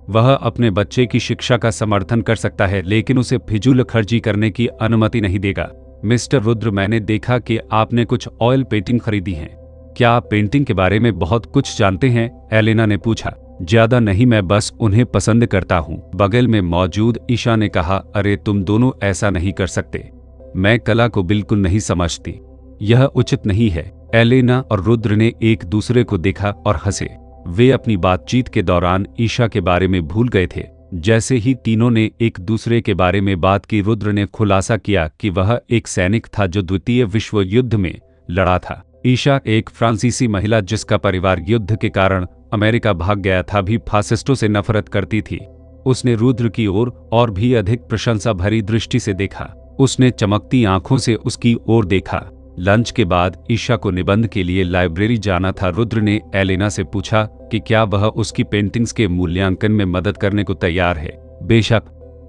वह अपने बच्चे की शिक्षा का समर्थन कर सकता है, लेकिन उसे फिजूल खर्ची करने की अनुमति नहीं देगा। मिस्टर रुद्र, मैंने देखा कि आपने कुछ ऑयल पेंटिंग खरीदी हैं। क्या आप पेंटिंग के बारे में बहुत कुछ जानते हैं? एलेना ने पूछा। ज्यादा नहीं, मैं बस उन्हें पसंद करता हूँ। बगल में मौजूद ईशा ने कहा, अरे तुम दोनों ऐसा नहीं कर सकते। मैं कला को बिल्कुल नहीं समझती। यह उचित नहीं है। एलेना और रुद्र ने एक दूसरे को देखा और हंसे। वे अपनी बातचीत के दौरान ईशा के बारे में भूल गए थे। जैसे ही तीनों ने एक दूसरे के बारे में बात की, रुद्र ने खुलासा किया कि वह एक सैनिक था जो द्वितीय विश्व युद्ध में लड़ा था। ईशा एक फ्रांसीसी महिला जिसका परिवार युद्ध के कारण अमेरिका भाग गया था, भी फासिस्टों से नफरत करती थी। उसने रुद्र की ओर और भी अधिक प्रशंसा भरी दृष्टि से देखा। उसने चमकती आंखों से उसकी ओर देखा। लंच के बाद ईशा को निबंध के लिए लाइब्रेरी जाना था। रुद्र ने एलेना से पूछा कि क्या वह उसकी पेंटिंग्स के मूल्यांकन में मदद करने को तैयार है। बेशक,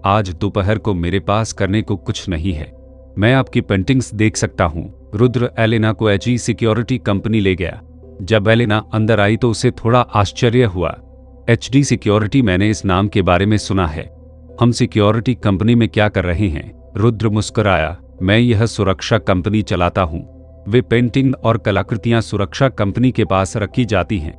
आज दोपहर को मेरे पास करने को कुछ नहीं है। मैं आपकी पेंटिंग्स देख सकता हूँ। रुद्र एलेना को एचई सिक्योरिटी कंपनी ले गया। जब एलेना अंदर आई तो उसे थोड़ा आश्चर्य हुआ। एचडी सिक्योरिटी, मैंने इस नाम के बारे में सुना है। हम सिक्योरिटी कंपनी में क्या कर रहे हैं? रुद्र मुस्कुराया। मैं यह सुरक्षा कंपनी चलाता हूँ। वे पेंटिंग और कलाकृतियां सुरक्षा कंपनी के पास रखी जाती हैं।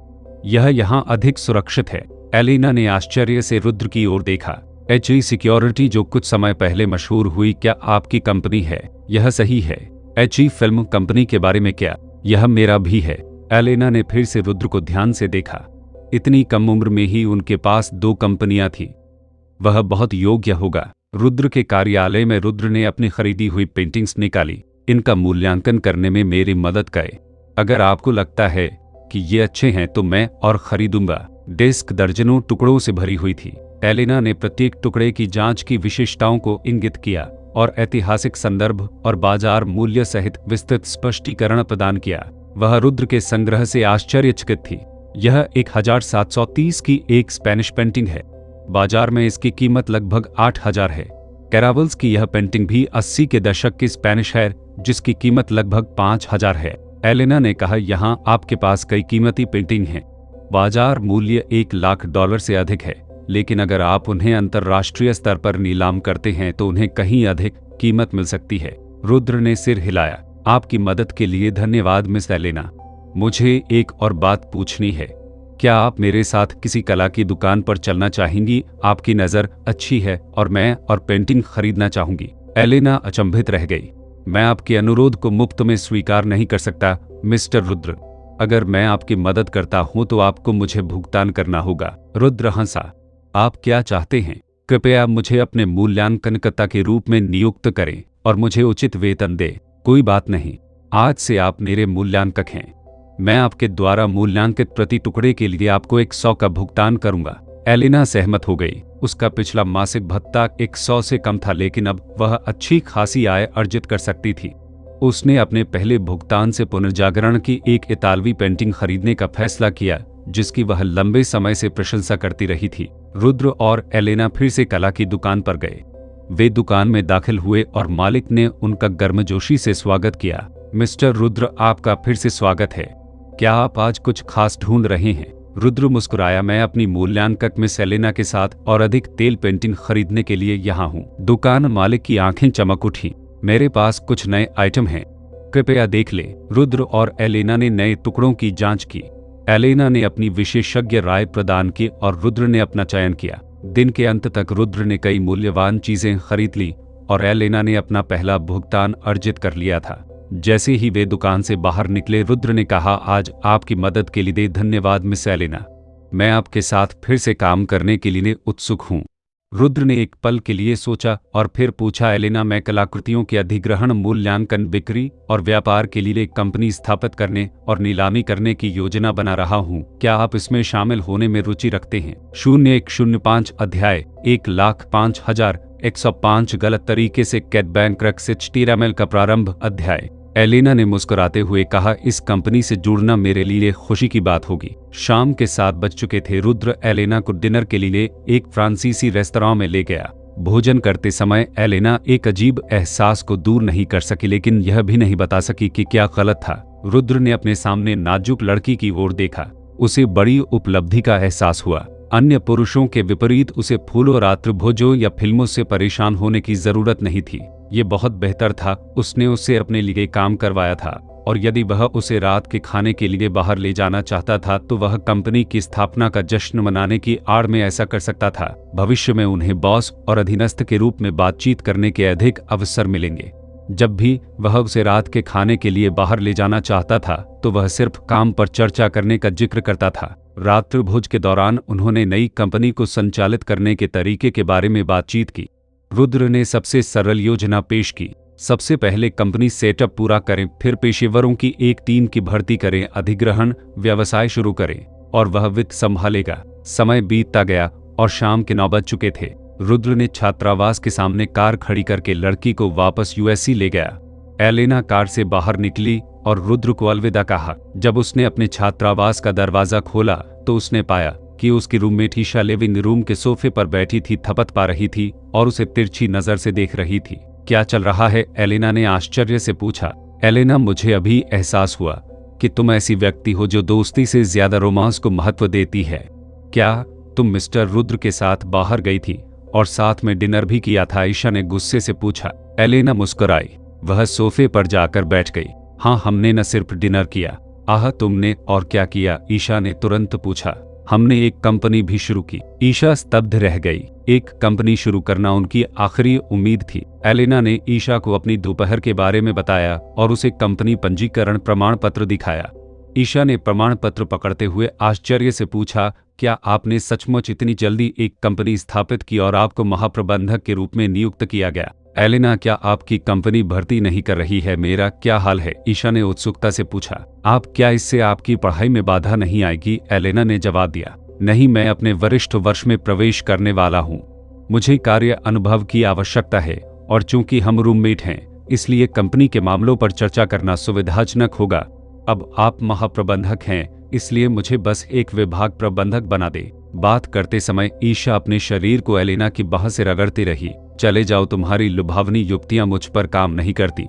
यह यहाँ अधिक सुरक्षित है। एलेना ने आश्चर्य से रुद्र की ओर देखा। एचई सिक्योरिटी जो कुछ समय पहले मशहूर हुई, क्या आपकी कंपनी है? यह सही है। एचई फिल्म कंपनी के बारे में क्या? यह मेरा भी है। एलेना ने फिर से रुद्र को ध्यान से देखा। इतनी कम उम्र में ही उनके पास 2 कंपनियां थीं। वह बहुत योग्य होगा। रुद्र के कार्यालय में रुद्र ने अपनी खरीदी हुई पेंटिंग्स निकाली। इनका मूल्यांकन करने में मेरी मदद करें। अगर आपको लगता है कि ये अच्छे हैं तो मैं और खरीदूंगा। डेस्क दर्जनों टुकड़ों से भरी हुई थी। एलेना ने प्रत्येक टुकड़े की जांच की, विशेषताओं को इंगित किया और ऐतिहासिक संदर्भ और बाजार मूल्य सहित विस्तृत स्पष्टीकरण प्रदान किया। वह रुद्र के संग्रह से आश्चर्यचकित थी। यह 1730 की एक स्पेनिश पेंटिंग है। बाजार में इसकी कीमत लगभग 8000 है। कैरावल्स की यह पेंटिंग भी 80 के दशक की स्पेनिश है, जिसकी कीमत लगभग 5000 है। एलेना ने कहा, यहाँ आपके पास कई कीमती पेंटिंग हैं। बाजार मूल्य $1,00,000 से अधिक है, लेकिन अगर आप उन्हें अंतर्राष्ट्रीय स्तर पर नीलाम करते हैं तो उन्हें कहीं अधिक कीमत मिल सकती है। रुद्र ने सिर हिलाया। आपकी मदद के लिए धन्यवाद मिस एलेना। मुझे एक और बात पूछनी है। क्या आप मेरे साथ किसी कला की दुकान पर चलना चाहेंगी? आपकी नज़र अच्छी है और मैं और पेंटिंग खरीदना चाहूंगी। एलेना अचंभित रह गई। मैं आपके अनुरोध को मुफ्त में स्वीकार नहीं कर सकता मिस्टर रुद्र। अगर मैं आपकी मदद करता हूं तो आपको मुझे भुगतान करना होगा। रुद्र हंसा। आप क्या चाहते हैं? कृपया मुझे अपने मूल्यांकनकर्ता के रूप में नियुक्त करें और मुझे उचित वेतन दें। कोई बात नहीं, आज से आप मेरे मूल्यांकक हैं। मैं आपके द्वारा मूल्यांकित प्रति टुकड़े के लिए आपको 100 का भुगतान करूंगा। एलेना सहमत हो गई। उसका पिछला मासिक भत्ता 100 से कम था, लेकिन अब वह अच्छी खासी आय अर्जित कर सकती थी। उसने अपने पहले भुगतान से पुनर्जागरण की एक इतालवी पेंटिंग खरीदने का फैसला किया, जिसकी वह लंबे समय से प्रशंसा करती रही थी। रुद्र और एलेना फिर से कला की दुकान पर गए। वे दुकान में दाखिल हुए और मालिक ने उनका गर्मजोशी से स्वागत किया। मिस्टर रुद्र, आपका फिर से स्वागत है। क्या आप आज कुछ खास ढूंढ रहे हैं? रुद्र मुस्कुराया। मैं अपनी मूल्यांकक मिस एलेना के साथ और अधिक तेल पेंटिंग खरीदने के लिए यहाँ हूँ। दुकान मालिक की आंखें चमक उठी। मेरे पास कुछ नए आइटम हैं, कृपया देख ले। रुद्र और एलेना ने नए टुकड़ों की जांच की। एलेना ने अपनी विशेषज्ञ राय प्रदान की और रुद्र ने अपना चयन किया। दिन के अंत तक रुद्र ने कई मूल्यवान चीजें खरीद ली और एलेना ने अपना पहला भुगतान अर्जित कर लिया था। जैसे ही वे दुकान से बाहर निकले, रुद्र ने कहा, आज आपकी मदद के लिए धन्यवाद मिस एलेना। मैं आपके साथ फिर से काम करने के लिए उत्सुक हूँ। रुद्र ने एक पल के लिए सोचा और फिर पूछा, एलेना, मैं कलाकृतियों के अधिग्रहण, मूल्यांकन, बिक्री और व्यापार के लिए एक कंपनी स्थापित करने और नीलामी करने की योजना बना रहा हूँ। क्या आप इसमें शामिल होने में रुचि रखते हैं? 0105 अध्याय 1,05,105 गलत तरीके से कैट बैंकरप्सी HTML का प्रारंभ अध्याय। एलेना ने मुस्कुराते हुए कहा, इस कंपनी से जुड़ना मेरे लिए खुशी की बात होगी। शाम के 7 बज चुके थे। रुद्र एलेना को डिनर के लिए एक फ्रांसीसी रेस्तरां में ले गया। भोजन करते समय एलेना एक अजीब एहसास को दूर नहीं कर सकी, लेकिन यह भी नहीं बता सकी कि क्या गलत था। रुद्र ने अपने सामने नाजुक लड़की की ओर देखा। उसे बड़ी उपलब्धि का एहसास हुआ। अन्य पुरुषों के विपरीत उसे फूलों, रात्रिभोजों या फिल्मों से परेशान होने की जरूरत नहीं थी। ये बहुत बेहतर था। उसने उसे अपने लिए काम करवाया था और यदि वह उसे रात के खाने के लिए बाहर ले जाना चाहता था तो वह कंपनी की स्थापना का जश्न मनाने की आड़ में ऐसा कर सकता था। भविष्य में उन्हें बॉस और अधीनस्थ के रूप में बातचीत करने के अधिक अवसर मिलेंगे। जब भी वह उसे रात के खाने के लिए बाहर ले जाना चाहता था तो वह सिर्फ काम पर चर्चा करने का जिक्र करता था। रात्रिभोज के दौरान उन्होंने नई कंपनी को संचालित करने के तरीके के बारे में बातचीत की। रुद्र ने सबसे सरल योजना पेश की। सबसे पहले कंपनी सेटअप पूरा करें, फिर पेशेवरों की एक टीम की भर्ती करें, अधिग्रहण व्यवसाय शुरू करें और वह वित्त संभालेगा। समय बीतता गया और शाम के 9 बज चुके थे। रुद्र ने छात्रावास के सामने कार खड़ी करके लड़की को वापस यूएससी ले गया। एलेना कार से बाहर निकली और रुद्र को अलविदा कहा। जब उसने अपने छात्रावास का दरवाजा खोला तो उसने पाया कि उसकी रूममेट ईशा लिविंग रूम के सोफे पर बैठी थी, थपथ पा रही थी और उसे तिरछी नजर से देख रही थी। क्या चल रहा है? एलेना ने आश्चर्य से पूछा। एलेना, मुझे अभी एहसास हुआ कि तुम ऐसी व्यक्ति हो जो दोस्ती से ज्यादा रोमांस को महत्व देती है। क्या तुम मिस्टर रुद्र के साथ बाहर गई थी और साथ में डिनर भी किया था? ईशा ने गुस्से से पूछा। एलेना मुस्कुराई। वह सोफे पर जाकर बैठ गई। हाँ, हमने न सिर्फ डिनर किया। आह, तुमने और क्या किया? ईशा ने तुरंत पूछा। हमने एक कंपनी भी शुरू की। ईशा स्तब्ध रह गई। एक कंपनी शुरू करना उनकी आखिरी उम्मीद थी। एलेना ने ईशा को अपनी दोपहर के बारे में बताया और उसे कंपनी पंजीकरण प्रमाण पत्र दिखाया। ईशा ने प्रमाण पत्र पकड़ते हुए आश्चर्य से पूछा, क्या आपने सचमुच इतनी जल्दी एक कंपनी स्थापित की और आपको महाप्रबंधक के रूप में नियुक्त किया गया? एलेना, क्या आपकी कंपनी भर्ती नहीं कर रही है? मेरा क्या हाल है? ईशा ने उत्सुकता से पूछा। आप क्या इससे आपकी पढ़ाई में बाधा नहीं आएगी? एलेना ने जवाब दिया। नहीं, मैं अपने वरिष्ठ वर्ष में प्रवेश करने वाला हूँ। मुझे कार्य अनुभव की आवश्यकता है और चूंकि हम रूममेट हैं इसलिए कंपनी के मामलों पर चर्चा करना सुविधाजनक होगा। अब आप महाप्रबंधक हैं इसलिए मुझे बस एक विभाग प्रबंधक बना दे। बात करते समय ईशा अपने शरीर को एलेना की बाह से रगड़ती रही। चले जाओ, तुम्हारी लुभावनी युक्तियां मुझ पर काम नहीं करती।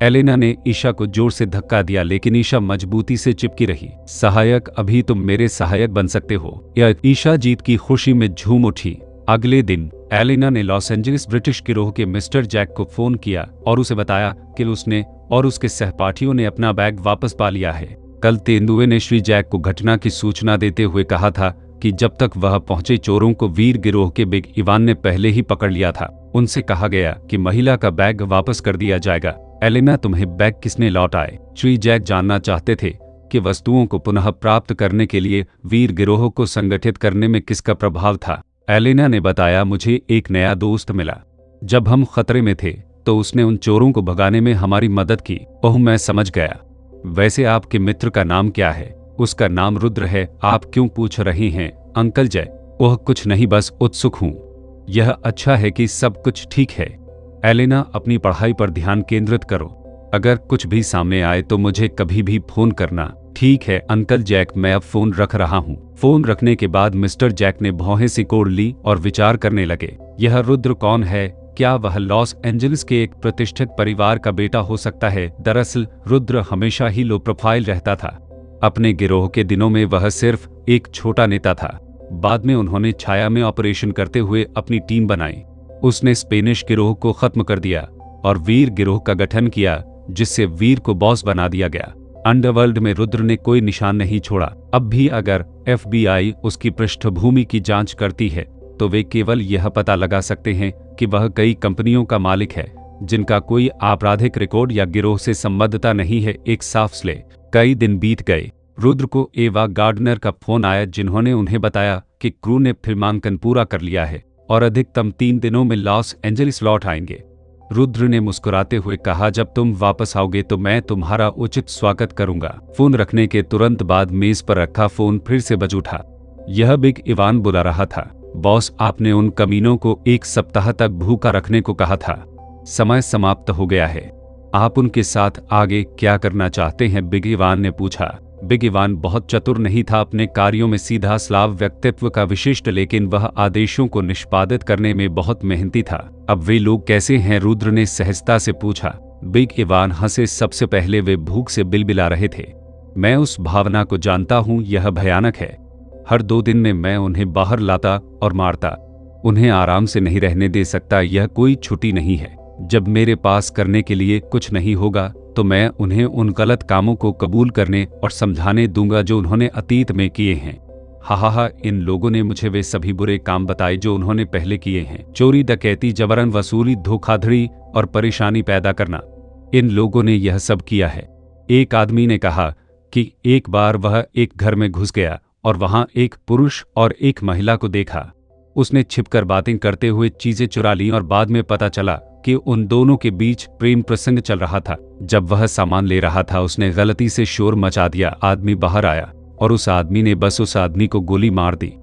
एलेना ने ईशा को जोर से धक्का दिया लेकिन ईशा मजबूती से चिपकी रही। सहायक, अभी तुम मेरे सहायक बन सकते हो। यह ईशा जीत की खुशी में झूम उठी। अगले दिन एलेना ने लॉस एंजलिस ब्रिटिश गिरोह के मिस्टर जैक को फोन किया और उसे बताया कि उसने और उसके सहपाठियों ने अपना बैग वापस पा लिया है। कल तेंदुए ने श्री जैक को घटना की सूचना देते हुए कहा था कि जब तक वह पहुंचे चोरों को वीर गिरोह के बिग इवान ने पहले ही पकड़ लिया था। उनसे कहा गया कि महिला का बैग वापस कर दिया जाएगा। एलेना, तुम्हें बैग किसने लौटाए? श्री जैक जानना चाहते थे कि वस्तुओं को पुनः प्राप्त करने के लिए वीर गिरोह को संगठित करने में किसका प्रभाव था। एलेना ने बताया, मुझे एक नया दोस्त मिला। जब हम खतरे में थे तो उसने उन चोरों को भगाने में हमारी मदद की। ओह, मैं समझ गया। वैसे आपके मित्र का नाम क्या है? उसका नाम रुद्र है। आप क्यों पूछ रहे हैं अंकल जय? ओह, कुछ नहीं, बस उत्सुक हूँ। यह अच्छा है कि सब कुछ ठीक है। एलेना, अपनी पढ़ाई पर ध्यान केंद्रित करो। अगर कुछ भी सामने आए तो मुझे कभी भी फोन करना। ठीक है अंकल जैक, मैं अब फोन रख रहा हूँ। फोन रखने के बाद मिस्टर जैक ने भौहें सिकोड़ ली और विचार करने लगे। यह रुद्र कौन है? क्या वह लॉस एंजलिस के एक प्रतिष्ठित परिवार का बेटा हो सकता है? दरअसल रुद्र हमेशा ही लो प्रोफाइल रहता था। अपने गिरोह के दिनों में वह सिर्फ एक छोटा नेता था। बाद में उन्होंने छाया में ऑपरेशन करते हुए अपनी टीम बनाई। उसने स्पेनिश गिरोह को खत्म कर दिया और वीर गिरोह का गठन किया जिससे वीर को बॉस बना दिया गया। अंडरवर्ल्ड में रुद्र ने कोई निशान नहीं छोड़ा। अब भी अगर FBI उसकी पृष्ठभूमि की जांच करती है तो वे केवल यह पता लगा सकते हैं कि वह कई कंपनियों का मालिक है जिनका कोई आपराधिक रिकॉर्ड या गिरोह से संबद्धता नहीं है। एक साफ स्लेट। कई दिन बीत गए। रुद्र को एवा गार्डनर का फोन आया जिन्होंने उन्हें बताया कि क्रू ने फिल्मांकन पूरा कर लिया है और अधिकतम 3 दिनों में लॉस एंजलिस लौट आएंगे। रुद्र ने मुस्कुराते हुए कहा, जब तुम वापस आओगे तो मैं तुम्हारा उचित स्वागत करूंगा। फोन रखने के तुरंत बाद मेज पर रखा फोन फिर से बज उठा। यह बिग इवान बुला रहा था। बॉस, आपने उन कमीनों को 1 सप्ताह तक भूखा रखने को कहा था। समय समाप्त हो गया है। आप उनके साथ आगे क्या करना चाहते हैं? बिग इवान ने पूछा। बिग इवान बहुत चतुर नहीं था, अपने कार्यों में सीधा स्लाव व्यक्तित्व का विशिष्ट, लेकिन वह आदेशों को निष्पादित करने में बहुत मेहनती था। अब वे लोग कैसे हैं? रुद्र ने सहजता से पूछा। बिग इवान हंसे। सबसे पहले वे भूख से बिलबिला रहे थे। मैं उस भावना को जानता हूं, यह भयानक है। हर 2 दिन में मैं उन्हें बाहर लाता और मारता, उन्हें आराम से नहीं रहने दे सकता। यह कोई छुट्टी नहीं है। जब मेरे पास करने के लिए कुछ नहीं होगा तो मैं उन्हें उन गलत कामों को कबूल करने और समझाने दूंगा जो उन्होंने अतीत में किए हैं। हा, इन लोगों ने मुझे वे सभी बुरे काम बताए जो उन्होंने पहले किए हैं। चोरी, डकैती, जबरन वसूली, धोखाधड़ी और परेशानी पैदा करना। इन लोगों ने यह सब किया है। एक आदमी ने कहा कि एक बार वह एक घर में घुस गया और वहां एक पुरुष और एक महिला को देखा। उसने छिपकर बातें करते हुए चीजें चुरा लीं और बाद में पता चला कि उन दोनों के बीच प्रेम प्रसंग चल रहा था। जब वह सामान ले रहा था उसने गलती से शोर मचा दिया। आदमी बाहर आया और उस आदमी ने बस उस आदमी को गोली मार दी।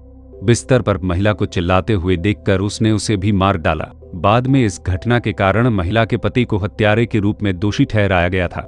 बिस्तर पर महिला को चिल्लाते हुए देखकर उसने उसे भी मार डाला। बाद में इस घटना के कारण महिला के पति को हत्यारे के रूप में दोषी ठहराया गया था।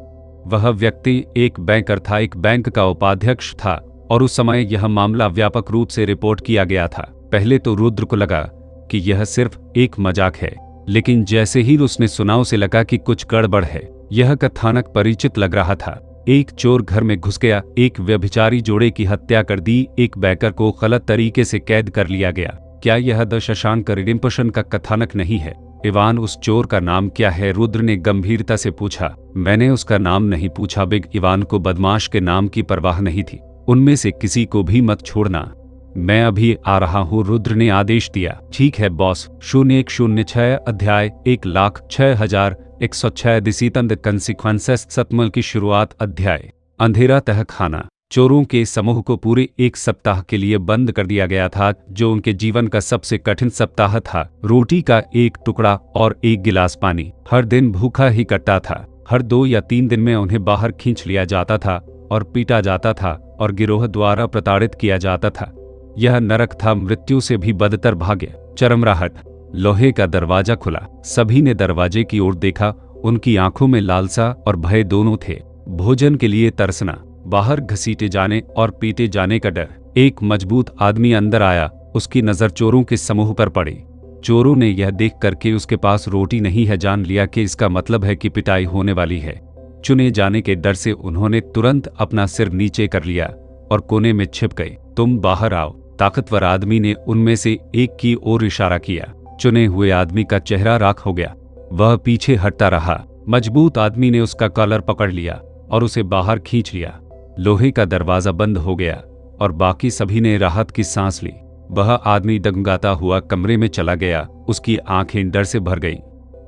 वह व्यक्ति एक बैंकर था, एक बैंक का उपाध्यक्ष था और उस समय यह मामला व्यापक रूप से रिपोर्ट किया गया था। पहले तो रुद्र को लगा कि यह सिर्फ एक मजाक है, लेकिन जैसे ही उसने सुना उसे लगा कि कुछ गड़बड़ है। यह कथानक परिचित लग रहा था। एक चोर घर में घुस गया, एक व्यभिचारी जोड़े की हत्या कर दी, एक बैंकर को गलत तरीके से कैद कर लिया गया। क्या यह द शशांक रिडेम्पशन का कथानक नहीं है? इवान, उस चोर का नाम क्या है? रुद्र ने गंभीरता से पूछा। मैंने उसका नाम नहीं पूछा। बिग इवान को बदमाश के नाम की परवाह नहीं थी। उनमें से किसी को भी मत छोड़ना। मैं अभी आ रहा हूँ, रुद्र ने आदेश दिया। ठीक है बॉस। 0106 अध्याय 1,06,106 डिसीजन द कंसिक्वेंसेस सतमल की शुरुआत। अध्याय। अंधेरा तहखाना। चोरों के समूह को पूरे 1 सप्ताह के लिए बंद कर दिया गया था, जो उनके जीवन का सबसे कठिन सप्ताह था। रोटी का एक टुकड़ा और 1 गिलास पानी। हर दिन भूखा ही कटता था। हर 2 या 3 दिन में उन्हें बाहर खींच लिया जाता था और पीटा जाता था और गिरोह द्वारा प्रताड़ित किया जाता था। यह नरक था, मृत्यु से भी बदतर भाग्य। चरमराहट। लोहे का दरवाजा खुला। सभी ने दरवाजे की ओर देखा। उनकी आंखों में लालसा और भय दोनों थे। भोजन के लिए तरसना, बाहर घसीटे जाने और पीटे जाने का डर। एक मजबूत आदमी अंदर आया। उसकी नजर चोरों के समूह पर पड़ी। चोरों ने यह देख करके उसके पास रोटी नहीं है जान लिया कि इसका मतलब है कि पिटाई होने वाली है। चुने जाने के डर से उन्होंने तुरंत अपना सिर नीचे कर लिया और कोने में छिप गए। तुम बाहर आओ, ताकतवर आदमी ने उनमें से एक की ओर इशारा किया। चुने हुए आदमी का चेहरा राख हो गया। वह पीछे हटता रहा। मजबूत आदमी ने उसका कॉलर पकड़ लिया और उसे बाहर खींच लिया। लोहे का दरवाजा बंद हो गया और बाकी सभी ने राहत की सांस ली। वह आदमी डगमगाता हुआ कमरे में चला गया। उसकी आंखें डर से भर गईं।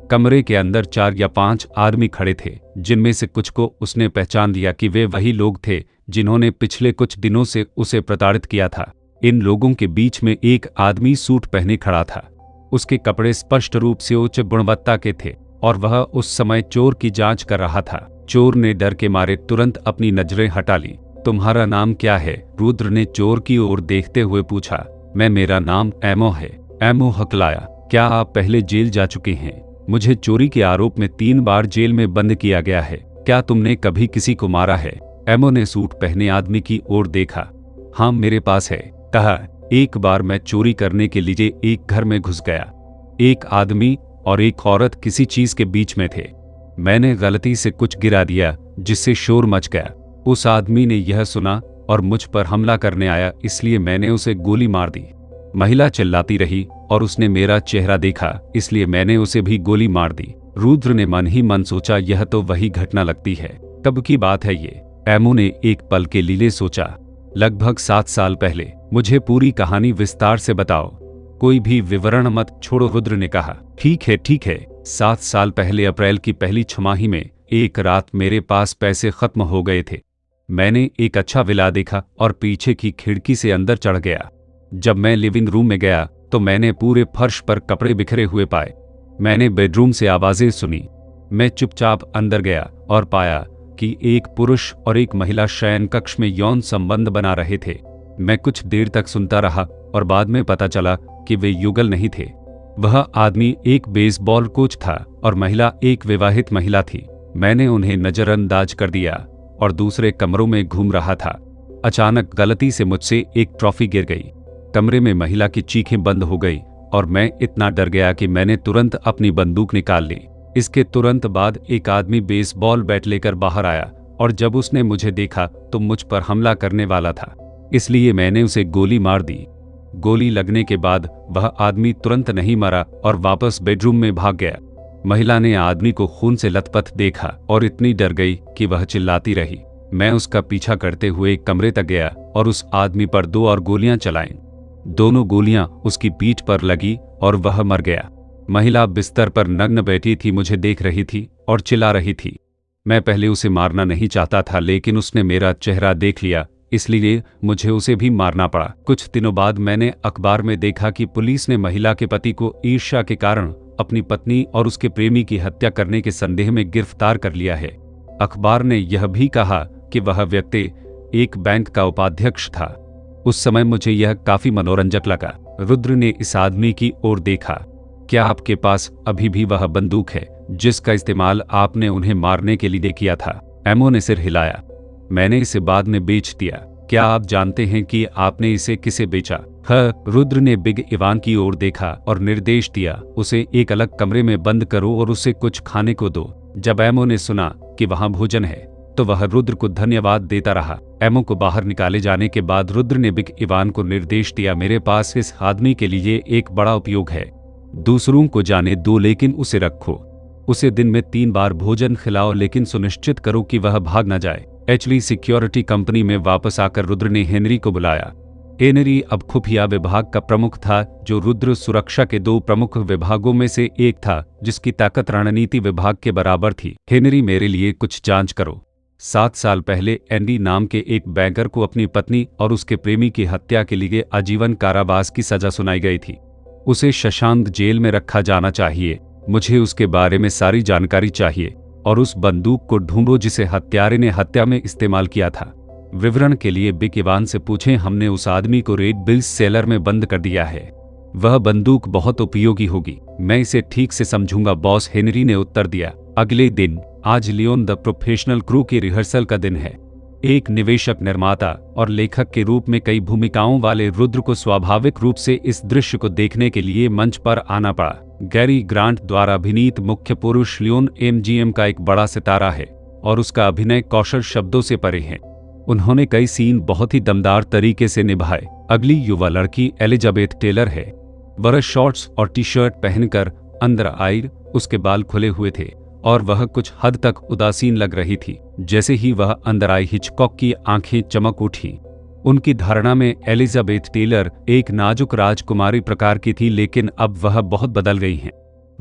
कमरे के अंदर 4 या 5 आदमी खड़े थे, जिनमें से कुछ को उसने पहचान लिया कि वे वही लोग थे जिन्होंने पिछले कुछ दिनों से उसे प्रताड़ित किया था। इन लोगों के बीच में एक आदमी सूट पहने खड़ा था। उसके कपड़े स्पष्ट रूप से उच्च गुणवत्ता के थे और वह उस समय चोर की जांच कर रहा था। चोर ने डर के मारे तुरंत अपनी नजरें हटा ली। तुम्हारा नाम क्या है? रुद्र ने चोर की ओर देखते हुए पूछा। मेरा नाम एमो है। एमो हकलाया। क्या आप पहले जेल जा चुके हैं? मुझे चोरी के आरोप में 3 बार जेल में बंद किया गया है। क्या तुमने कभी किसी को मारा है? एमो ने सूट पहने आदमी की ओर देखा। हाँ, मेरे पास है, कहा। एक बार मैं चोरी करने के लिए एक घर में घुस गया। एक आदमी और एक औरत किसी चीज के बीच में थे। मैंने गलती से कुछ गिरा दिया जिससे शोर मच गया। उस आदमी ने यह सुना और मुझ पर हमला करने आया, इसलिए मैंने उसे गोली मार दी। महिला चिल्लाती रही और उसने मेरा चेहरा देखा, इसलिए मैंने उसे भी गोली मार दी। रुद्र ने मन ही मन सोचा, यह तो वही घटना लगती है। कब की बात है ये? एमो ने एक पल के लिए सोचा। लगभग 7 साल पहले। मुझे पूरी कहानी विस्तार से बताओ, कोई भी विवरण मत छोड़ो, रुद्र ने कहा। ठीक है। 7 साल पहले अप्रैल की पहली छमाही में एक रात मेरे पास पैसे खत्म हो गए थे। मैंने एक अच्छा विला देखा और पीछे की खिड़की से अंदर चढ़ गया। जब मैं लिविंग रूम में गया तो मैंने पूरे फर्श पर कपड़े बिखरे हुए पाए। मैंने बेडरूम से आवाजें सुनी। मैं चुपचाप अंदर गया और पाया कि एक पुरुष और एक महिला शयन कक्ष में यौन संबंध बना रहे थे। मैं कुछ देर तक सुनता रहा और बाद में पता चला कि वे युगल नहीं थे। वह आदमी एक बेसबॉल कोच था और महिला एक विवाहित महिला थी। मैंने उन्हें नजरअंदाज कर दिया और दूसरे कमरों में घूम रहा था। अचानक गलती से मुझसे एक ट्रॉफी गिर गई। कमरे में महिला की चीखें बंद हो गई और मैं इतना डर गया कि मैंने तुरंत अपनी बंदूक निकाल ली। इसके तुरंत बाद एक आदमी बेसबॉल बैट लेकर बाहर आया और जब उसने मुझे देखा तो मुझ पर हमला करने वाला था, इसलिए मैंने उसे गोली मार दी। गोली लगने के बाद वह आदमी तुरंत नहीं मरा और वापस बेडरूम में भाग गया। महिला ने आदमी को खून से लथपथ देखा और इतनी डर गई कि वह चिल्लाती रही। मैं उसका पीछा करते हुए एक कमरे तक गया और उस आदमी पर 2 और गोलियां चलाईं। दोनों गोलियां उसकी पीठ पर लगी और वह मर गया। महिला बिस्तर पर नग्न बैठी थी, मुझे देख रही थी और चिल्ला रही थी। मैं पहले उसे मारना नहीं चाहता था, लेकिन उसने मेरा चेहरा देख लिया, इसलिए मुझे उसे भी मारना पड़ा। कुछ दिनों बाद मैंने अखबार में देखा कि पुलिस ने महिला के पति को ईर्ष्या के कारण अपनी पत्नी और उसके प्रेमी की हत्या करने के संदेह में गिरफ्तार कर लिया है। अखबार ने यह भी कहा कि वह व्यक्ति एक बैंक का उपाध्यक्ष था। उस समय मुझे यह काफी मनोरंजक लगा। रुद्र ने इस आदमी की ओर देखा। क्या आपके पास अभी भी वह बंदूक है जिसका इस्तेमाल आपने उन्हें मारने के लिए किया था? एमओ ने सिर हिलाया। मैंने इसे बाद में बेच दिया। क्या आप जानते हैं कि आपने इसे किसे बेचा? रुद्र ने बिग इवान की ओर देखा और निर्देश दिया, उसे एक अलग कमरे में बंद करो और उसे कुछ खाने को दो। जब एमओ ने सुना कि वहां भोजन है तो वह रुद्र को धन्यवाद देता रहा। एमओ को बाहर निकाले जाने के बाद रुद्र ने बिग इवान को निर्देश दिया, मेरे पास इस आदमी के लिए एक बड़ा उपयोग है। दूसरों को जाने दो लेकिन उसे रखो। उसे दिन में 3 बार भोजन खिलाओ, लेकिन सुनिश्चित करो कि वह भाग न जाए। एचली सिक्योरिटी कंपनी में वापस आकर रुद्र ने हेनरी को बुलाया। हेनरी अब खुफिया विभाग का प्रमुख था, जो रुद्र सुरक्षा के 2 प्रमुख विभागों में से एक था, जिसकी ताकत रणनीति विभाग के बराबर थी। हेनरी, मेरे लिए कुछ जांच करो। 7 साल पहले एंडी नाम के एक बैंकर को अपनी पत्नी और उसके प्रेमी की हत्या के लिए आजीवन कारावास की सजा सुनाई गई थी। उसे शशांक जेल में रखा जाना चाहिए। मुझे उसके बारे में सारी जानकारी चाहिए और उस बंदूक को ढूंढो जिसे हत्यारे ने हत्या में इस्तेमाल किया था। विवरण के लिए बिग इवान से पूछें। हमने उस आदमी को रेड बिल्स सेलर में बंद कर दिया है। वह बंदूक बहुत उपयोगी होगी। मैं इसे ठीक से समझूंगा बॉस, हेनरी ने उत्तर दिया। अगले दिन, आज लियोन द प्रोफेशनल क्रू की रिहर्सल का दिन है। एक निवेशक, निर्माता और लेखक के रूप में कई भूमिकाओं वाले रुद्र को स्वाभाविक रूप से इस दृश्य को देखने के लिए मंच पर आना पड़ा। गैरी ग्रांट द्वारा अभिनीत मुख्य पुरुष लियोन एमजीएम का एक बड़ा सितारा है और उसका अभिनय कौशल शब्दों से परे है। उन्होंने कई सीन बहुत ही दमदार तरीके से निभाए। अगली युवा लड़की एलिजाबेथ टेलर है। वह शॉर्ट्स और टी-शर्ट पहनकर अंदर आई। उसके बाल खुले हुए थे और वह कुछ हद तक उदासीन लग रही थी। जैसे ही वह अंदर आई, हिचकॉक की आंखें चमक उठी। उनकी धारणा में एलिजाबेथ टेलर एक नाजुक राजकुमारी प्रकार की थी, लेकिन अब वह बहुत बदल गई हैं।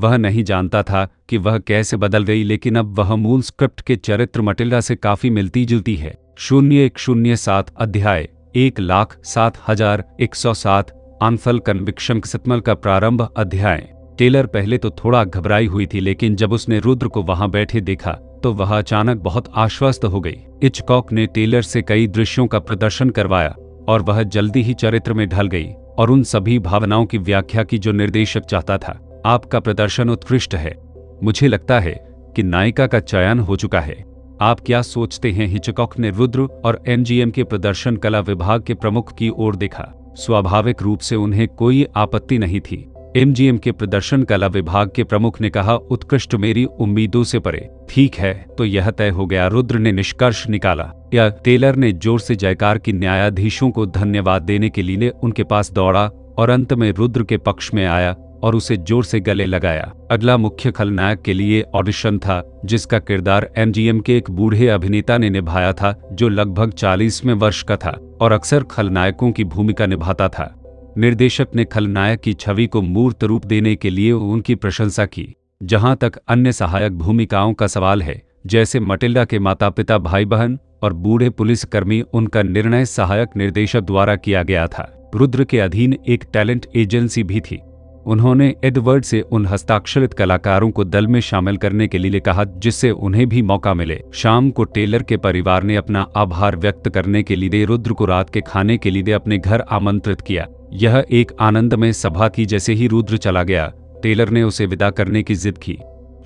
वह नहीं जानता था कि वह कैसे बदल गई, लेकिन अब वह मूल स्क्रिप्ट के चरित्र मटिल्डा से काफी मिलती जुलती है। 0107 अध्याय 1,07,107 अनफल कन्विक्शन सतमल का प्रारंभ अध्याय। टेलर पहले तो थोड़ा घबराई हुई थी, लेकिन जब उसने रुद्र को वहां बैठे देखा तो वह अचानक बहुत आश्वस्त हो गई। हिचकॉक ने टेलर से कई दृश्यों का प्रदर्शन करवाया और वह जल्दी ही चरित्र में ढल गई और उन सभी भावनाओं की व्याख्या की जो निर्देशक चाहता था। आपका प्रदर्शन उत्कृष्ट है। मुझे लगता है कि नायिका का चयन हो चुका है। आप क्या सोचते हैं? हिचकॉक ने रुद्र और एमजीएम के प्रदर्शन कला विभाग के प्रमुख की ओर देखा। स्वाभाविक रूप से उन्हें कोई आपत्ति नहीं थी। एमजीएम के प्रदर्शन कला विभाग के प्रमुख ने कहा, उत्कृष्ट, मेरी उम्मीदों से परे। ठीक है, तो यह तय हो गया, रुद्र ने निष्कर्ष निकाला। या टेलर ने जोर से जयकार की। न्यायाधीशों को धन्यवाद देने के लिए उनके पास दौड़ा और अंत में रुद्र के पक्ष में आया और उसे जोर से गले लगाया। अगला मुख्य खलनायक के लिए ऑडिशन था, जिसका किरदार एमजीएम के एक बूढ़े अभिनेता ने निभाया था, जो लगभग 40वें वर्ष का था और अक्सर खलनायकों की भूमिका निभाता था। निर्देशक ने खलनायक की छवि को मूर्त रूप देने के लिए उनकी प्रशंसा की। जहां तक अन्य सहायक भूमिकाओं का सवाल है, जैसे मटिल्डा के माता-पिता, भाई-बहन और बूढ़े पुलिसकर्मी, उनका निर्णय सहायक निर्देशक द्वारा किया गया था। रुद्र के अधीन एक टैलेंट एजेंसी भी थी। उन्होंने एडवर्ड से उन हस्ताक्षरित कलाकारों को दल में शामिल करने के लिए कहा जिससे उन्हें भी मौका मिले। शाम को टेलर के परिवार ने अपना आभार व्यक्त करने के लिए रुद्र को रात के खाने के लिए अपने घर आमंत्रित किया। यह एक आनंदमय सभा थी। जैसे ही रुद्र चला गया, टेलर ने उसे विदा करने की जिद की।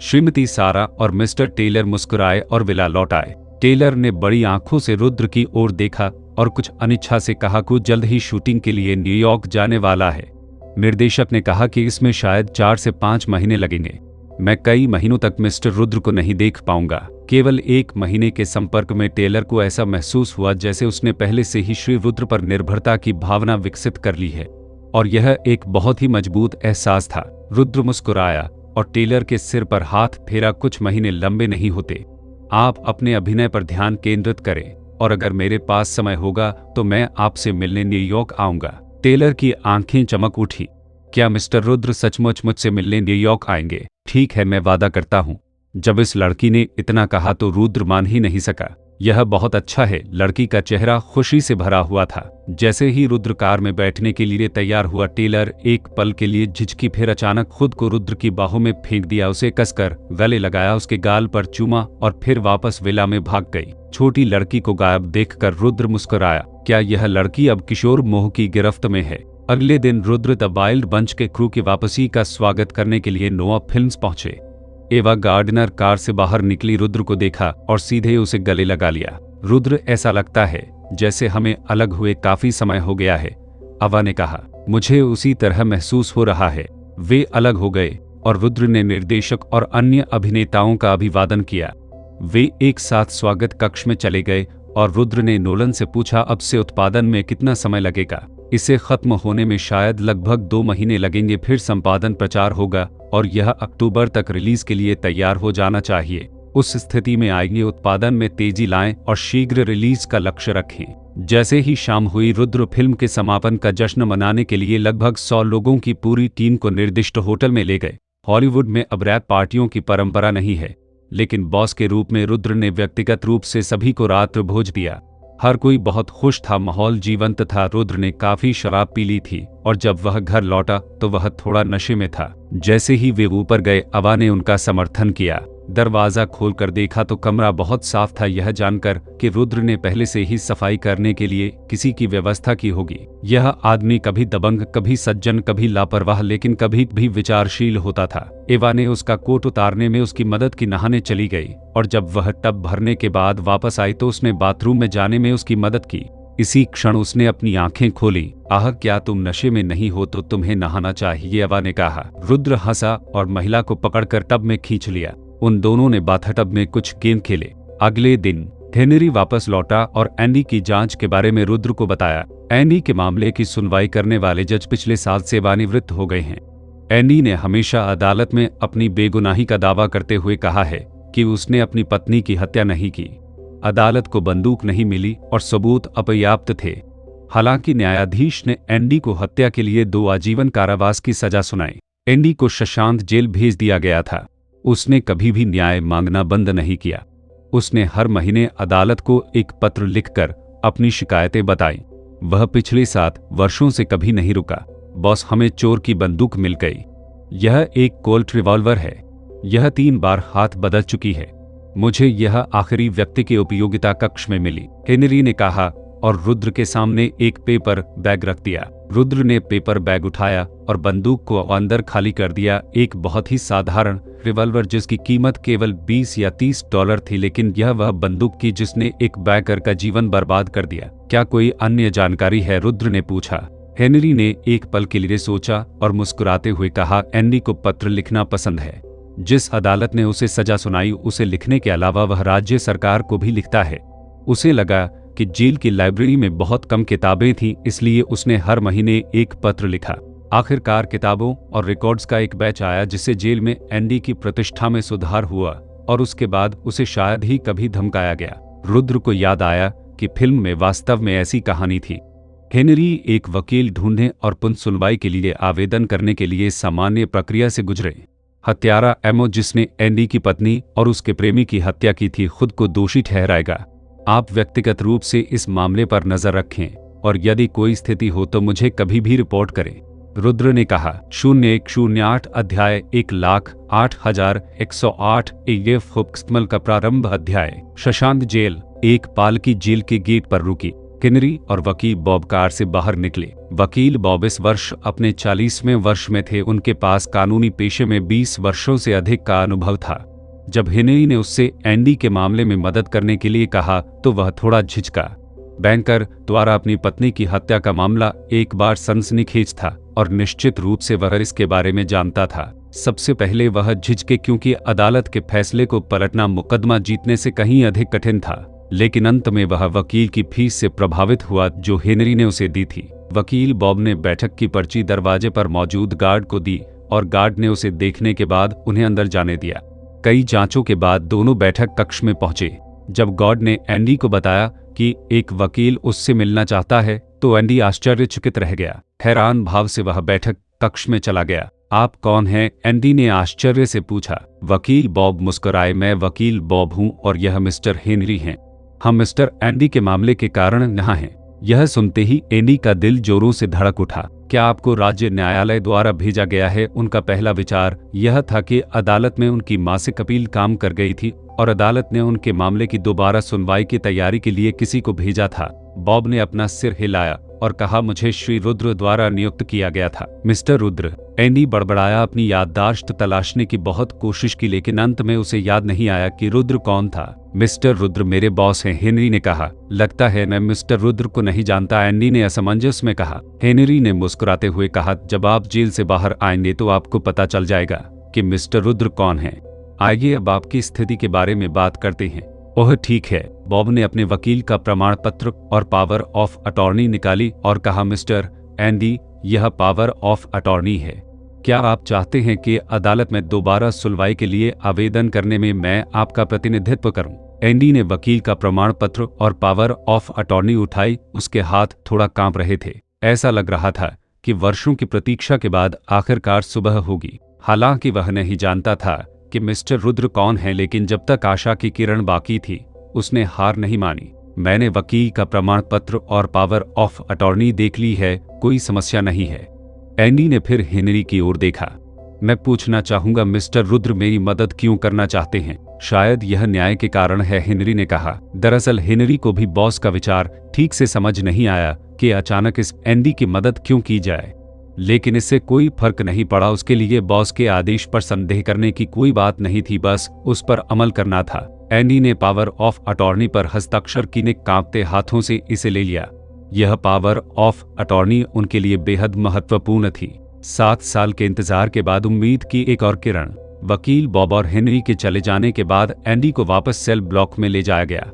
श्रीमती सारा और मिस्टर टेलर मुस्कुराए और विला लौट आए। टेलर ने बड़ी आंखों से रुद्र की ओर देखा और कुछ अनिच्छा से कहा कि जल्द ही शूटिंग के लिए न्यूयॉर्क जाने वाला है। निर्देशक ने कहा कि इसमें शायद 4 से 5 महीने लगेंगे। मैं कई महीनों तक मिस्टर रुद्र को नहीं देख पाऊंगा। केवल 1 महीने के संपर्क में टेलर को ऐसा महसूस हुआ जैसे उसने पहले से ही श्री रुद्र पर निर्भरता की भावना विकसित कर ली है, और यह एक बहुत ही मजबूत एहसास था। रुद्र मुस्कुराया और टेलर के सिर पर हाथ फेरा। कुछ महीने लंबे नहीं होते। आप अपने अभिनय पर ध्यान केंद्रित करें, और अगर मेरे पास समय होगा तो मैं आपसे मिलने न्यूयॉर्क आऊंगा। टेलर की आंखें चमक उठी। क्या मिस्टर रुद्र सचमुच मुझसे मिलने न्यूयॉर्क आएंगे? ठीक है, मैं वादा करता हूं। जब इस लड़की ने इतना कहा तो रुद्र मान ही नहीं सका। यह बहुत अच्छा है। लड़की का चेहरा खुशी से भरा हुआ था। जैसे ही रुद्र कार में बैठने के लिए तैयार हुआ, टेलर एक पल के लिए झिझकी, फिर अचानक खुद को रुद्र की बाहों में फेंक दिया। उसे कसकर गले लगाया, उसके गाल पर चूमा और फिर वापस विला में भाग गई। छोटी लड़की को गायब देखकर रुद्र मुस्कुराया। क्या यह लड़की अब किशोर मोह की गिरफ्त में है? अगले दिन रुद्र द वाइल्ड बंच के क्रू की वापसी का स्वागत करने के लिए नोआ फिल्म्स पहुंचे। एवा गार्डनर कार से बाहर निकली, रुद्र को देखा और सीधे उसे गले लगा लिया। रुद्र, ऐसा लगता है जैसे हमें अलग हुए काफी समय हो गया है, अवा ने कहा। मुझे उसी तरह महसूस हो रहा है। वे अलग हो गए और रुद्र ने निर्देशक और अन्य अभिनेताओं का अभिवादन किया। वे एक साथ स्वागत कक्ष में चले गए और रुद्र ने नोलन से पूछा, अब से उत्पादन में कितना समय लगेगा? इसे खत्म होने में शायद लगभग 2 महीने लगेंगे। फिर संपादन प्रचार होगा और यह अक्टूबर तक रिलीज के लिए तैयार हो जाना चाहिए। उस स्थिति में आगे उत्पादन में तेजी लाएं और शीघ्र रिलीज का लक्ष्य रखें। जैसे ही शाम हुई, रुद्र फिल्म के समापन का जश्न मनाने के लिए लगभग 100 लोगों की पूरी टीम को निर्दिष्ट होटल में ले गए। हॉलीवुड में अब रात पार्टियों की परंपरा नहीं है, लेकिन बॉस के रूप में रुद्र ने व्यक्तिगत रूप से सभी को रात्र भोज दिया। हर कोई बहुत खुश था, माहौल जीवंत था। रुद्र ने काफी शराब पी ली थी और जब वह घर लौटा तो वह थोड़ा नशे में था। जैसे ही वे ऊपर गए, अवा ने उनका समर्थन किया। दरवाजा खोलकर देखा तो कमरा बहुत साफ था, यह जानकर कि रुद्र ने पहले से ही सफाई करने के लिए किसी की व्यवस्था की होगी। यह आदमी कभी दबंग, कभी सज्जन, कभी लापरवाह, लेकिन कभी भी विचारशील होता था। एवा ने उसका कोट उतारने में उसकी मदद की, नहाने चली गई और जब वह टब भरने के बाद वापस आई तो उसने बाथरूम में जाने में उसकी मदद की। इसी क्षण उसने अपनी आंखें खोली। आह, क्या तुम नशे में नहीं हो तो तुम्हें नहाना चाहिए, एवा ने कहा। रुद्र हंसा और महिला को पकड़कर टब में खींच लिया। उन दोनों ने बाथटब में कुछ गेम खेले। अगले दिन हेनरी वापस लौटा और एंडी की जांच के बारे में रुद्र को बताया। एंडी के मामले की सुनवाई करने वाले जज पिछले साल सेवानिवृत्त हो गए हैं। एंडी ने हमेशा अदालत में अपनी बेगुनाही का दावा करते हुए कहा है कि उसने अपनी पत्नी की हत्या नहीं की। अदालत को बंदूक नहीं मिली और सबूत अपर्याप्त थे। हालांकि न्यायाधीश ने एंडी को हत्या के लिए 2 आजीवन कारावास की सजा सुनाई। एंडी को शशांत जेल भेज दिया गया था। उसने कभी भी न्याय मांगना बंद नहीं किया। उसने हर महीने अदालत को एक पत्र लिखकर अपनी शिकायतें बताई। वह पिछले 7 वर्षों से कभी नहीं रुका। बॉस, हमें चोर की बंदूक मिल गई। यह एक कोल्ट रिवॉल्वर है। यह 3 बार हाथ बदल चुकी है। मुझे यह आखिरी व्यक्ति के उपयोगिता कक्ष में मिली, हेनरी ने कहा और रुद्र के सामने एक पेपर बैग रख दिया। रुद्र ने पेपर बैग उठाया और बंदूक को अंदर खाली कर दिया। एक बहुत ही साधारण रिवॉल्वर जिसकी कीमत केवल 20 या 30 डॉलर थी, लेकिन यह वह बंदूक की जिसने एक बैकर का जीवन बर्बाद कर दिया। क्या कोई अन्य जानकारी है? रुद्र ने पूछा। हेनरी ने एक पल के लिए सोचा और मुस्कुराते हुए कहा, एंडी को पत्र लिखना पसंद है। जिस अदालत ने उसे सजा सुनाई उसे लिखने के अलावा वह राज्य सरकार को भी लिखता है। उसे लगा कि जेल की लाइब्रेरी में बहुत कम किताबें थीं, इसलिए उसने हर महीने एक पत्र लिखा। आखिरकार किताबों और रिकॉर्ड्स का एक बैच आया जिससे जेल में एंडी की प्रतिष्ठा में सुधार हुआ और उसके बाद उसे शायद ही कभी धमकाया गया। रुद्र को याद आया कि फिल्म में वास्तव में ऐसी कहानी थी। हेनरी एक वकील ढूंढने और पुनः सुनवाई के लिए आवेदन करने के लिए सामान्य प्रक्रिया से गुजरे। हत्यारा एमो, जिसने एंडी की पत्नी और उसके प्रेमी की हत्या की थी, खुद को दोषी ठहराएगा। आप व्यक्तिगत रूप से इस मामले पर नजर रखें और यदि कोई स्थिति हो तो मुझे कभी भी रिपोर्ट करें। रुद्र ने कहा। 0108 अध्याय 1,08,108 एएफ हुक्समल का प्रारंभ अध्याय। शशांक जेल। एक पालकी जेल के गेट पर रुकी। हेनरी और वकील बॉब कार से बाहर निकले। वकील बॉब इस वर्ष अपने 40वें वर्ष में थे। उनके पास कानूनी पेशे में 20 वर्षों से अधिक का अनुभव था। जब हेनरी ने उससे एंडी के मामले में मदद करने के लिए कहा तो वह थोड़ा झिझका। बैंकर द्वारा अपनी पत्नी की हत्या का मामला एक बार सनसनीखेज था और निश्चित रूप से वह इसके बारे में जानता था। सबसे पहले वह झिझके क्योंकि अदालत के फैसले को पलटना मुकदमा जीतने से कहीं अधिक कठिन था, लेकिन अंत में वह वकील की फीस से प्रभावित हुआ जो हेनरी ने उसे दी थी। वकील बॉब ने बैठक की पर्ची दरवाजे पर मौजूद गार्ड को दी और गार्ड ने उसे देखने के बाद उन्हें अंदर जाने दिया। कई जांचों के बाद दोनों बैठक कक्ष में पहुंचे। जब गार्ड ने एंडी को बताया कि एक वकील उससे मिलना चाहता है तो एंडी आश्चर्यचकित रह गया। हैरान भाव से वह बैठक कक्ष में चला गया। आप कौन हैं? एंडी ने आश्चर्य से पूछा। वकील बॉब मुस्कुराए। मैं वकील बॉब हूं और यह मिस्टर हेनरी हैं। हम मिस्टर एंडी के मामले के कारण यहाँ हैं। यह सुनते ही एंडी का दिल जोरों से धड़क उठा। क्या आपको राज्य न्यायालय द्वारा भेजा गया है? उनका पहला विचार यह था कि अदालत में उनकी मासिक अपील काम कर गई थी और अदालत ने उनके मामले की दोबारा सुनवाई की तैयारी के लिए किसी को भेजा था। बॉब ने अपना सिर हिलाया और कहा, मुझे श्री रुद्र द्वारा नियुक्त किया गया था। मिस्टर रुद्र? एंडी बड़बड़ाया। अपनी याददाश्त तलाशने की बहुत कोशिश की लेकिन अंत में उसे याद नहीं आया कि रुद्र कौन था। मिस्टर रुद्र मेरे बॉस हैं, हेनरी ने कहा। लगता है मैं मिस्टर रुद्र को नहीं जानता, एंडी ने असमंजस में कहा। हेनरी ने मुस्कुराते हुए कहा, जब आप जेल से बाहर आएंगे तो आपको पता चल जाएगा कि मिस्टर रुद्र कौन है। आइए अब आपकी स्थिति के बारे में बात करते हैं। ओह ठीक है। बॉब ने अपने वकील का प्रमाण पत्र और पावर ऑफ अटॉर्नी निकाली और कहा, मिस्टर एंडी यह पावर ऑफ अटॉर्नी है। क्या आप चाहते हैं कि अदालत में दोबारा सुनवाई के लिए आवेदन करने में मैं आपका प्रतिनिधित्व करूं? एंडी ने वकील का प्रमाण पत्र और पावर ऑफ अटॉर्नी उठाई। उसके हाथ थोड़ा कांप रहे थे। ऐसा लग रहा था कि वर्षों की प्रतीक्षा के बाद आखिरकार सुबह होगी। हालांकि वह नहीं जानता था कि मिस्टर रुद्र कौन है, लेकिन जब तक आशा की किरण बाकी थी उसने हार नहीं मानी। मैंने वकील का प्रमाण पत्र और पावर ऑफ अटॉर्नी देख ली है, कोई समस्या नहीं है। एंडी ने फिर हेनरी की ओर देखा। मैं पूछना चाहूंगा मिस्टर रुद्र मेरी मदद क्यों करना चाहते हैं? शायद यह न्याय के कारण है, हेनरी ने कहा। दरअसल हेनरी को भी बॉस का विचार ठीक से समझ नहीं आया कि अचानक इस एंडी की मदद क्यों की जाए, लेकिन इससे कोई फर्क नहीं पड़ा। उसके लिए बॉस के आदेश पर संदेह करने की कोई बात नहीं थी, बस उस पर अमल करना था। एंडी ने पावर ऑफ अटॉर्नी पर हस्ताक्षर किए कांपते हाथों से इसे ले लिया। यह पावर ऑफ अटॉर्नी उनके लिए बेहद महत्वपूर्ण थी। 7 साल के इंतजार के बाद उम्मीद की एक और किरण। वकील बॉब और हेनरी के चले जाने के बाद एंडी को वापस सेल ब्लॉक में ले जाया गया।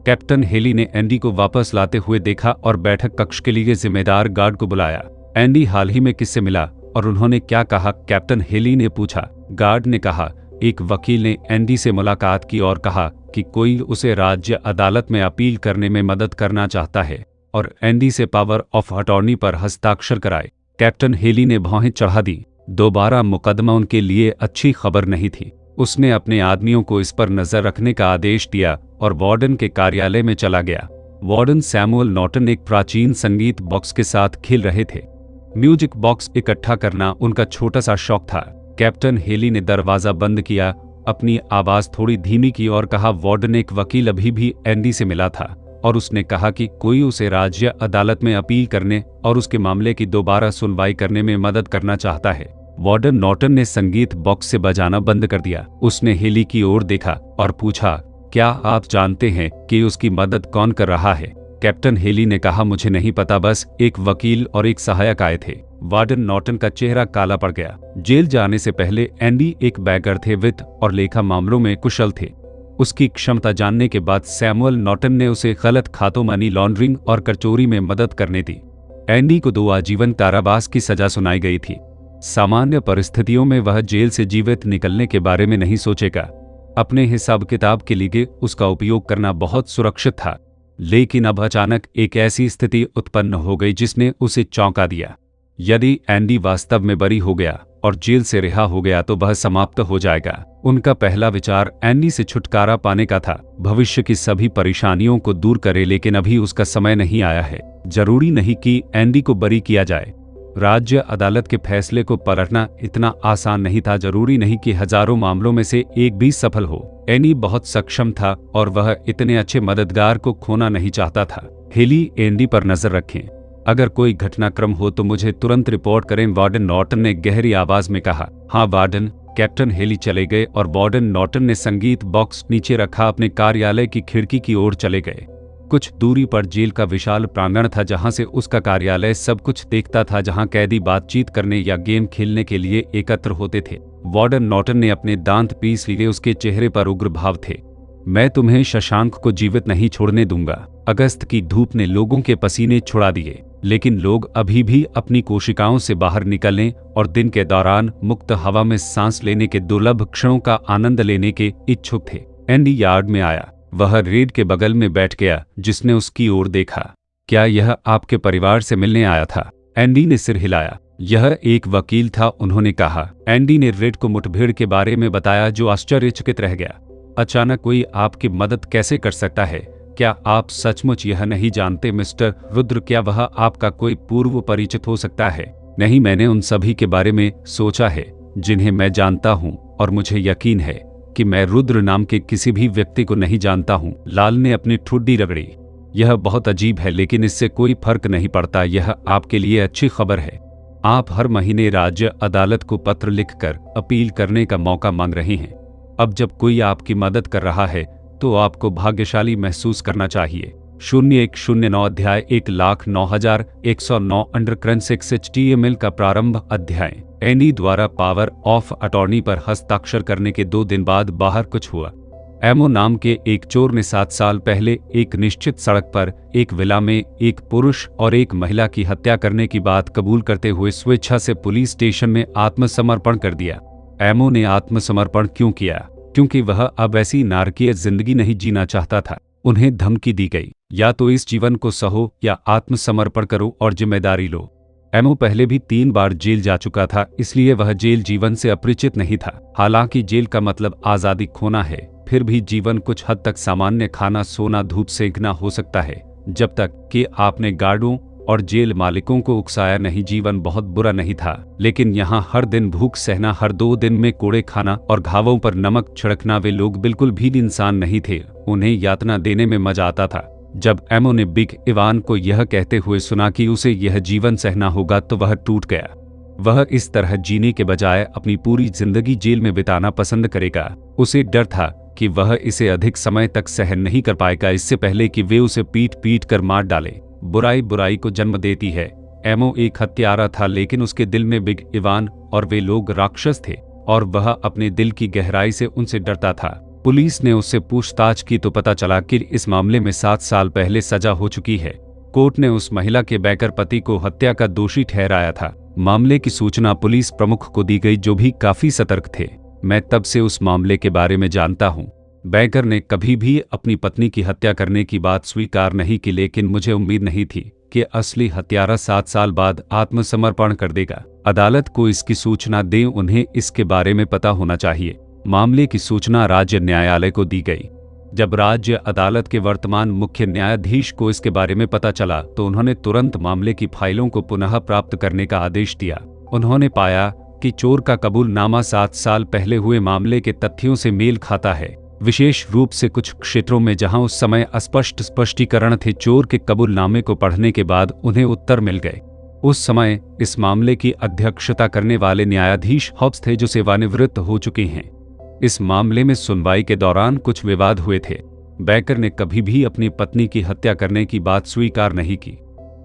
कैप्टन हेली ने एंडी को वापस लाते हुए देखा और बैठक कक्ष के लिए जिम्मेदार गार्ड को बुलाया। एंडी हाल ही में किससे मिला और उन्होंने क्या कहा? कैप्टन हेली ने पूछा। गार्ड ने कहा, एक वकील ने एंडी से मुलाकात की और कहा कि कोई उसे राज्य अदालत में अपील करने में मदद करना चाहता है और एंडी से पावर ऑफ अटॉर्नी पर हस्ताक्षर कराए। कैप्टन हेली ने भौहें चढ़ा दी। दोबारा मुकदमा उनके लिए अच्छी खबर नहीं थी। उसने अपने आदमियों को इस पर नजर रखने का आदेश दिया और वार्डन के कार्यालय में चला गया। वार्डन सैमुअल नॉर्टन एक प्राचीन संगीत बॉक्स के साथ खेल रहे थे। म्यूजिक बॉक्स इकट्ठा करना उनका छोटा सा शौक था। कैप्टन हेली ने दरवाजा बंद किया, अपनी आवाज थोड़ी धीमी की और कहा, वार्डन एक वकील अभी भी एंडी से मिला था और उसने कहा कि कोई उसे राज्य अदालत में अपील करने और उसके मामले की दोबारा सुनवाई करने में मदद करना चाहता है। वार्डन नॉर्टन ने संगीत बॉक्स से बजाना बंद कर दिया। उसने हेली की ओर देखा और पूछा, क्या आप जानते हैं कि उसकी मदद कौन कर रहा है? कैप्टन हेली ने कहा, मुझे नहीं पता, बस एक वकील और एक सहायक आए थे। वार्डन नॉर्टन का चेहरा काला पड़ गया। जेल जाने से पहले एंडी एक बैंकर थे, वित्त और लेखा मामलों में कुशल थे। उसकी क्षमता जानने के बाद सैमुअल नॉर्टन ने उसे गलत खातों, मनी लॉन्ड्रिंग और करचोरी में मदद करने दी। एंडी को 2 आजीवन कारावास की सजा सुनाई गई थी। सामान्य परिस्थितियों में वह जेल से जीवित निकलने के बारे में नहीं सोचेगा। अपने हिसाब किताब के लिए उसका उपयोग करना बहुत सुरक्षित था, लेकिन अब अचानक एक ऐसी स्थिति उत्पन्न हो गई जिसने उसे चौंका दिया। यदि एंडी वास्तव में बरी हो गया और जेल से रिहा हो गया तो वह समाप्त हो जाएगा। उनका पहला विचार एंडी से छुटकारा पाने का था, भविष्य की सभी परेशानियों को दूर करे, लेकिन अभी उसका समय नहीं आया है। जरूरी नहीं कि एंडी को बरी किया जाए। राज्य अदालत के फैसले को पलटना इतना आसान नहीं था। जरूरी नहीं कि हजारों मामलों में से एक भी सफल हो। एंडी बहुत सक्षम था और वह इतने अच्छे मददगार को खोना नहीं चाहता था। हेली, एंडी पर नजर रखें। अगर कोई घटनाक्रम हो तो मुझे तुरंत रिपोर्ट करें, वार्डन नॉर्टन ने गहरी आवाज में कहा। हाँ वार्डन। कैप्टन हेली चले गए और वार्डन नॉर्टन ने संगीत बॉक्स नीचे रखा अपने कार्यालय की खिड़की की ओर चले गए। कुछ दूरी पर जेल का विशाल प्रांगण था जहां से उसका कार्यालय सब कुछ देखता था, जहां कैदी बातचीत करने या गेम खेलने के लिए एकत्र होते थे। वार्डन नॉर्टन ने अपने दांत पीस लिए, उसके चेहरे पर उग्र भाव थे। मैं तुम्हें शशांक को जीवित नहीं छोड़ने दूंगा। अगस्त की धूप ने लोगों के पसीने छुड़ा दिए, लेकिन लोग अभी भी अपनी कोशिकाओं से बाहर निकलने और दिन के दौरान मुक्त हवा में सांस लेने के दुर्लभ क्षणों का आनंद लेने के इच्छुक थे। एंडी यार्ड में आया। वह रेड के बगल में बैठ गया, जिसने उसकी ओर देखा। क्या यह आपके परिवार से मिलने आया था? एंडी ने सिर हिलाया। यह एक वकील था, उन्होंने कहा। एंडी ने रेड को मुठभेड़ के बारे में बताया, जो आश्चर्यचकित रह गया। अचानक कोई आपकी मदद कैसे कर सकता है? क्या आप सचमुच यह नहीं जानते मिस्टर रुद्र? क्या वह आपका कोई पूर्व परिचित हो सकता है? नहीं, मैंने उन सभी के बारे में सोचा है जिन्हें मैं जानता हूं, और मुझे यकीन है कि मैं रुद्र नाम के किसी भी व्यक्ति को नहीं जानता हूं। लाल ने अपनी ठुड्डी रगड़ी। यह बहुत अजीब है, लेकिन इससे कोई फर्क नहीं पड़ता। यह आपके लिए अच्छी खबर है। आप हर महीने राज्य अदालत को पत्र लिखकर अपील करने का मौका मांग रहे हैं। अब जब कोई आपकी मदद कर रहा है तो आपको भाग्यशाली महसूस करना चाहिए। 0109 अध्याय 1,09,109 अंडरकरेंट 6 HTML का प्रारंभ अध्याय। एंडी द्वारा पावर ऑफ अटॉर्नी पर हस्ताक्षर करने के 2 दिन बाद बाहर कुछ हुआ। एमो नाम के एक चोर ने 7 साल पहले एक निश्चित सड़क पर एक विला में एक पुरुष और एक महिला की हत्या करने की बात कबूल करते हुए स्वेच्छा से पुलिस स्टेशन में आत्मसमर्पण कर दिया। एमो ने आत्मसमर्पण क्यों किया? क्योंकि वह अब ऐसी नारकीय जिंदगी नहीं जीना चाहता था। उन्हें धमकी दी गई, या तो इस जीवन को सहो या आत्मसमर्पण करो और जिम्मेदारी लो। एमो पहले भी 3 बार जेल जा चुका था, इसलिए वह जेल जीवन से अपरिचित नहीं था। हालांकि जेल का मतलब आजादी खोना है, फिर भी जीवन कुछ हद तक सामान्य खाना, सोना, धूप सेंकना हो सकता है, जब तक कि आपने गार्डों और जेल मालिकों को उकसाया नहीं। जीवन बहुत बुरा नहीं था, लेकिन यहाँ हर दिन भूख सहना, हर 2 दिन में कोड़े खाना और घावों पर नमक छिड़कना, वे लोग बिल्कुल भी इंसान नहीं थे। उन्हें यातना देने में मजा आता था। जब एमो ने बिग इवान को यह कहते हुए सुना कि उसे यह जीवन सहना होगा तो वह टूट गया। वह इस तरह जीने के बजाय अपनी पूरी जिंदगी जेल में बिताना पसंद करेगा। उसे डर था कि वह इसे अधिक समय तक सहन नहीं कर पाएगा, इससे पहले कि वे उसे पीट पीट कर मार डाले। बुराई बुराई को जन्म देती है। एमो एक हत्यारा था, लेकिन उसके दिल में बिग इवान और वे लोग राक्षस थे, और वह अपने दिल की गहराई से उनसे डरता था। पुलिस ने उससे पूछताछ की तो पता चला कि इस मामले में 7 साल पहले सजा हो चुकी है। कोर्ट ने उस महिला के बैंकर पति को हत्या का दोषी ठहराया था। मामले की सूचना पुलिस प्रमुख को दी गई, जो भी काफी सतर्क थे। मैं तब से उस मामले के बारे में जानता हूँ। बैंकर ने कभी भी अपनी पत्नी की हत्या करने की बात स्वीकार नहीं की, लेकिन मुझे उम्मीद नहीं थी कि असली हत्यारा 7 साल बाद आत्मसमर्पण कर देगा। अदालत को इसकी सूचना दें, उन्हें इसके बारे में पता होना चाहिए। मामले की सूचना राज्य न्यायालय को दी गई। जब राज्य अदालत के वर्तमान मुख्य न्यायाधीश को इसके बारे में पता चला तो उन्होंने तुरंत मामले की फाइलों को पुनः प्राप्त करने का आदेश दिया। उन्होंने पाया कि चोर का कबूलनामा 7 साल पहले हुए मामले के तथ्यों से मेल खाता है, विशेष रूप से कुछ क्षेत्रों में जहां उस समय अस्पष्ट स्पष्टीकरण थे। चोर के कबूलनामे को पढ़ने के बाद उन्हें उत्तर मिल गए। उस समय इस मामले की अध्यक्षता करने वाले न्यायाधीश हॉब्स थे, जो सेवानिवृत्त हो चुके हैं। इस मामले में सुनवाई के दौरान कुछ विवाद हुए थे। बैंकर ने कभी भी अपनी पत्नी की हत्या करने की बात स्वीकार नहीं की।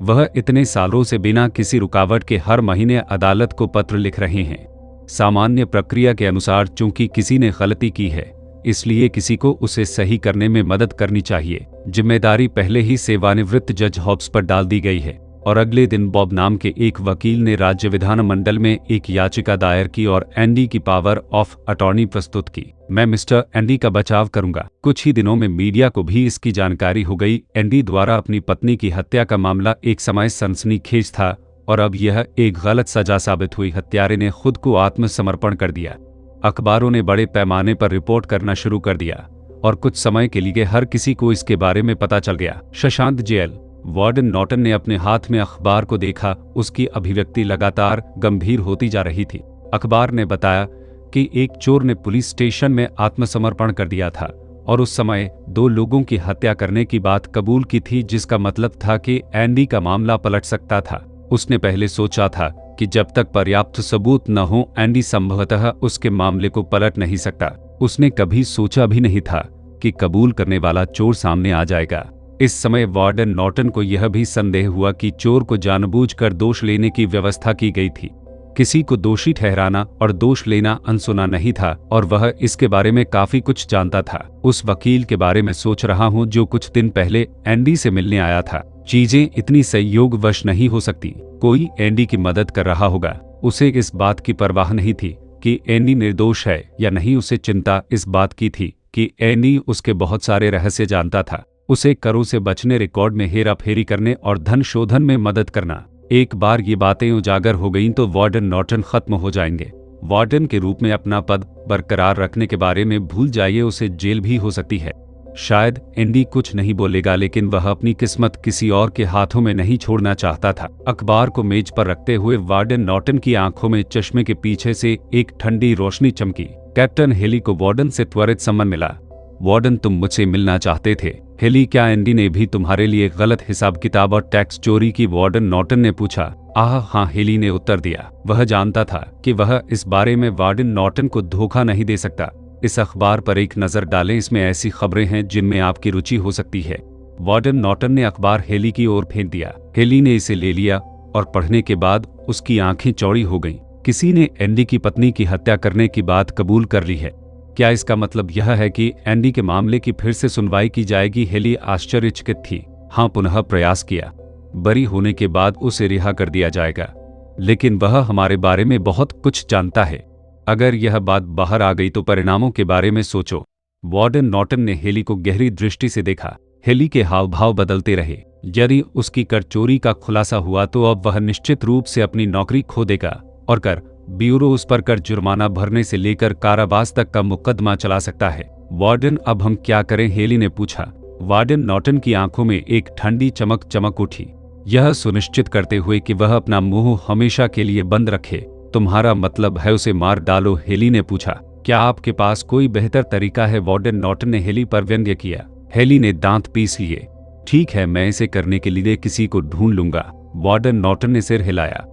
वह इतने सालों से बिना किसी रुकावट के हर महीने अदालत को पत्र लिख रहे हैं। सामान्य प्रक्रिया के अनुसार चूंकि किसी ने गलती की है, इसलिए किसी को उसे सही करने में मदद करनी चाहिए। जिम्मेदारी पहले ही सेवानिवृत्त जज हॉब्स पर डाल दी गई है, और अगले दिन बॉब नाम के एक वकील ने राज्य विधानमंडल में एक याचिका दायर की और एंडी की पावर ऑफ अटॉर्नी प्रस्तुत की। मैं मिस्टर एंडी का बचाव करूंगा। कुछ ही दिनों में मीडिया को भी इसकी जानकारी हो गई। एंडी द्वारा अपनी पत्नी की हत्या का मामला एक समय सनसनीखेज था, और अब यह एक गलत सजा साबित हुई। हत्यारे ने खुद को आत्मसमर्पण कर दिया। अखबारों ने बड़े पैमाने पर रिपोर्ट करना शुरू कर दिया और कुछ समय के लिए हर किसी को इसके बारे में पता चल गया। शशांक जेल। वार्डन नॉर्टन ने अपने हाथ में अखबार को देखा। उसकी अभिव्यक्ति लगातार गंभीर होती जा रही थी। अखबार ने बताया कि एक चोर ने पुलिस स्टेशन में आत्मसमर्पण कर दिया था और उस समय 2 लोगों की हत्या करने की बात कबूल की थी, जिसका मतलब था कि एंडी का मामला पलट सकता था। उसने पहले सोचा था कि जब तक पर्याप्त सबूत न हो, एंडी संभवतः उसके मामले को पलट नहीं सकता। उसने कभी सोचा भी नहीं था कि कबूल करने वाला चोर सामने आ जाएगा। इस समय वार्डन नॉर्टन को यह भी संदेह हुआ कि चोर को जानबूझकर दोष लेने की व्यवस्था की गई थी। किसी को दोषी ठहराना और दोष लेना अनसुना नहीं था और वह इसके बारे में काफी कुछ जानता था। उस वकील के बारे में सोच रहा हूं जो कुछ दिन पहले एंडी से मिलने आया था। चीजें इतनी संयोगवश नहीं हो सकती। कोई एंडी की मदद कर रहा होगा। उसे इस बात की परवाह नहीं थी कि एंडी निर्दोष है या नहीं। उसे चिंता इस बात की थी कि एंडी उसके बहुत सारे रहस्य जानता था। उसे करों से बचने, रिकॉर्ड में हेराफेरी करने और धन शोधन में मदद करना। एक बार ये बातें उजागर हो गईं तो वार्डन नॉर्टन खत्म हो जाएंगे। वार्डन के रूप में अपना पद बरकरार रखने के बारे में भूल जाइए। उसे जेल भी हो सकती है। शायद एंडी कुछ नहीं बोलेगा, लेकिन वह अपनी किस्मत किसी और के हाथों में नहीं छोड़ना चाहता था। अखबार को मेज पर रखते हुए वार्डन नॉर्टन की आंखों में चश्मे के पीछे से एक ठंडी रोशनी चमकी। कैप्टन हेली को वार्डन से त्वरित सम्मन मिला। वार्डन, तुम मुझसे मिलना चाहते थे। हेली, क्या एंडी ने भी तुम्हारे लिए गलत हिसाब किताब और टैक्स चोरी की? वार्डन नॉर्टन ने पूछा। हाँ, हेली ने उत्तर दिया। वह जानता था कि वह इस बारे में वार्डन नॉर्टन को धोखा नहीं दे सकता। इस अखबार पर एक नजर डालें, इसमें ऐसी खबरें हैं जिनमें आपकी रुचि हो सकती है। वार्डन नॉर्टन ने अखबार हेली की ओर फेंक दिया। हेली ने इसे ले लिया और पढ़ने के बाद उसकी आंखें चौड़ी हो गईं। किसी ने एंडी की पत्नी की हत्या करने की बात कबूल कर ली है। क्या इसका मतलब यह है कि एंडी के मामले की फिर से सुनवाई की जाएगी? हेली आश्चर्यचकित थी। हाँ, पुनः प्रयास किया। बरी होने के बाद उसे रिहा कर दिया जाएगा, लेकिन वह हमारे बारे में बहुत कुछ जानता है। अगर यह बात बाहर आ गई तो परिणामों के बारे में सोचो। वार्डन नॉर्टन ने हेली को गहरी दृष्टि से देखा। हेली के हाव भाव बदलते रहे। यदि उसकी कर चोरी का खुलासा हुआ तो अब वह निश्चित रूप से अपनी नौकरी खो देगा और कर ब्यूरो उस पर कर जुर्माना भरने से लेकर कारावास तक का मुकदमा चला सकता है। वार्डन, अब हम क्या करें? हेली ने पूछा। वार्डन नॉर्टन की आंखों में एक ठंडी चमक उठी, यह सुनिश्चित करते हुए कि वह अपना मुंह हमेशा के लिए बंद रखे। तुम्हारा मतलब है उसे मार डालो? हेली ने पूछा। क्या आपके पास कोई बेहतर तरीका है? वार्डन नॉर्टन ने हेली पर व्यंग्य किया। हेली ने दांत पीस लिए। ठीक है, मैं इसे करने के लिए किसी को ढूंढ लूंगा। वार्डन नॉर्टन ने सिर हिलाया।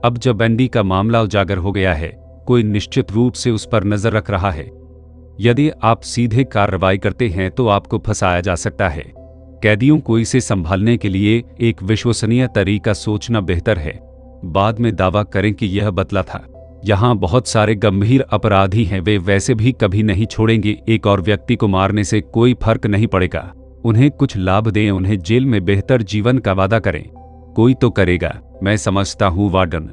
अब जब एंडी का मामला उजागर हो गया है, कोई निश्चित रूप से उस पर नजर रख रहा है। यदि आप सीधे कार्रवाई करते हैं तो आपको फंसाया जा सकता है। कैदियों को इसे संभालने के लिए एक विश्वसनीय तरीका सोचना बेहतर है। बाद में दावा करें कि यह बतला था। यहाँ बहुत सारे गंभीर अपराधी हैं, वे वैसे भी कभी नहीं छोड़ेंगे। एक और व्यक्ति को मारने से कोई फर्क नहीं पड़ेगा। उन्हें कुछ लाभ दें, उन्हें जेल में बेहतर जीवन का वादा करें। कोई तो करेगा, मैं समझता हूँ। वार्डन।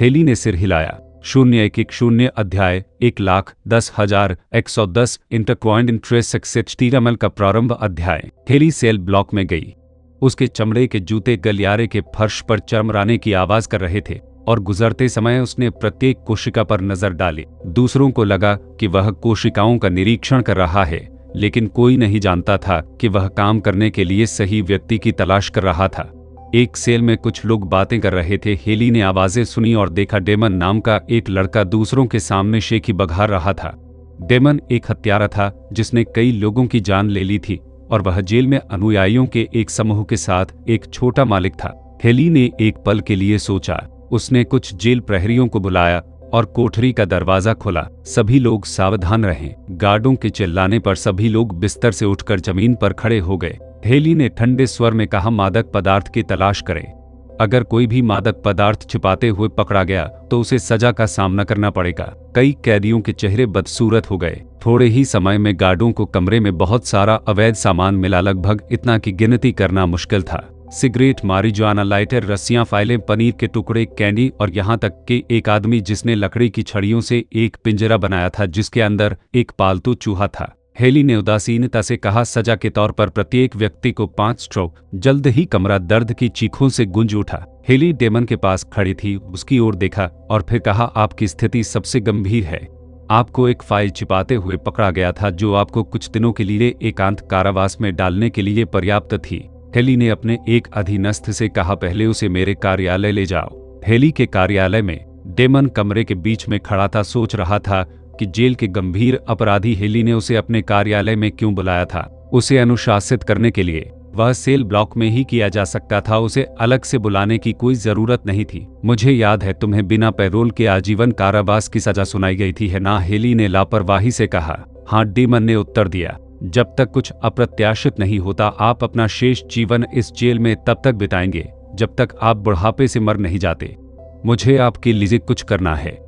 हेली ने सिर हिलाया। 0110 अध्याय 1,10,110 इंटरक्वाइंड इंटरेस्ट HTML का प्रारंभ अध्याय। हेली सेल ब्लॉक में गई। उसके चमड़े के जूते गलियारे के फर्श पर चमराने की आवाज कर रहे थे और गुजरते समय उसने प्रत्येक कोशिका पर नजर डाली। दूसरों को लगा कि वह कोशिकाओं का निरीक्षण कर रहा है, लेकिन कोई नहीं जानता था कि वह काम करने के लिए सही व्यक्ति की तलाश कर रहा था। एक सेल में कुछ लोग बातें कर रहे थे। हेली ने आवाजें सुनी और देखा डेमन नाम का एक लड़का दूसरों के सामने शेखी बघार रहा था। डेमन एक हत्यारा था जिसने कई लोगों की जान ले ली थी और वह जेल में अनुयायियों के एक समूह के साथ एक छोटा मालिक था। हेली ने एक पल के लिए सोचा। उसने कुछ जेल प्रहरियों को बुलाया और कोठरी का दरवाजा खोला। सभी लोग सावधान रहें। गार्डों के चिल्लाने पर सभी लोग बिस्तर से उठकर जमीन पर खड़े हो गए। हेली ने ठंडे स्वर में कहा, मादक पदार्थ की तलाश करें। अगर कोई भी मादक पदार्थ छिपाते हुए पकड़ा गया तो उसे सजा का सामना करना पड़ेगा। कई कैदियों के चेहरे बदसूरत हो गए। थोड़े ही समय में गार्डों को कमरे में बहुत सारा अवैध सामान मिला, लगभग इतना कि गिनती करना मुश्किल था। सिगरेट, मारिजुआना, लाइटर, रस्सियां, फाइलें, पनीर के टुकड़े, कैंडी और यहाँ तक कि एक आदमी जिसने लकड़ी की छड़ियों से एक पिंजरा बनाया था जिसके अंदर एक पालतू चूहा था। हेली ने उदासीनता से कहा, सजा के तौर पर प्रत्येक व्यक्ति को 5 स्ट्रोक। जल्द ही कमरा दर्द की चीखों से गूंज उठा। हेली डेमन के पास खड़ी थी, उसकी ओर देखा और फिर कहा, आपकी स्थिति सबसे गंभीर है। आपको एक फाइल छिपाते हुए पकड़ा गया था जो आपको कुछ दिनों के लिए एकांत कारावास में डालने के लिए पर्याप्त थी। हेली ने अपने एक अधीनस्थ से कहा, पहले उसे मेरे कार्यालय ले जाओ। हेली के कार्यालय में डेमन कमरे के बीच में खड़ा था, सोच रहा था कि जेल के गंभीर अपराधी हेली ने उसे अपने कार्यालय में क्यों बुलाया था। उसे अनुशासित करने के लिए वह सेल ब्लॉक में ही किया जा सकता था, उसे अलग से बुलाने की कोई जरूरत नहीं थी। मुझे याद है तुम्हें बिना पैरोल के आजीवन कारावास की सजा सुनाई गई थी, है ना? हेली ने लापरवाही से कहा। हाँ, डेमन ने उत्तर दिया। जब तक कुछ अप्रत्याशित नहीं होता, आप अपना शेष जीवन इस जेल में तब तक बिताएंगे जब तक आप बुढ़ापे से मर नहीं जाते। मुझे आपके लिए कुछ करना है।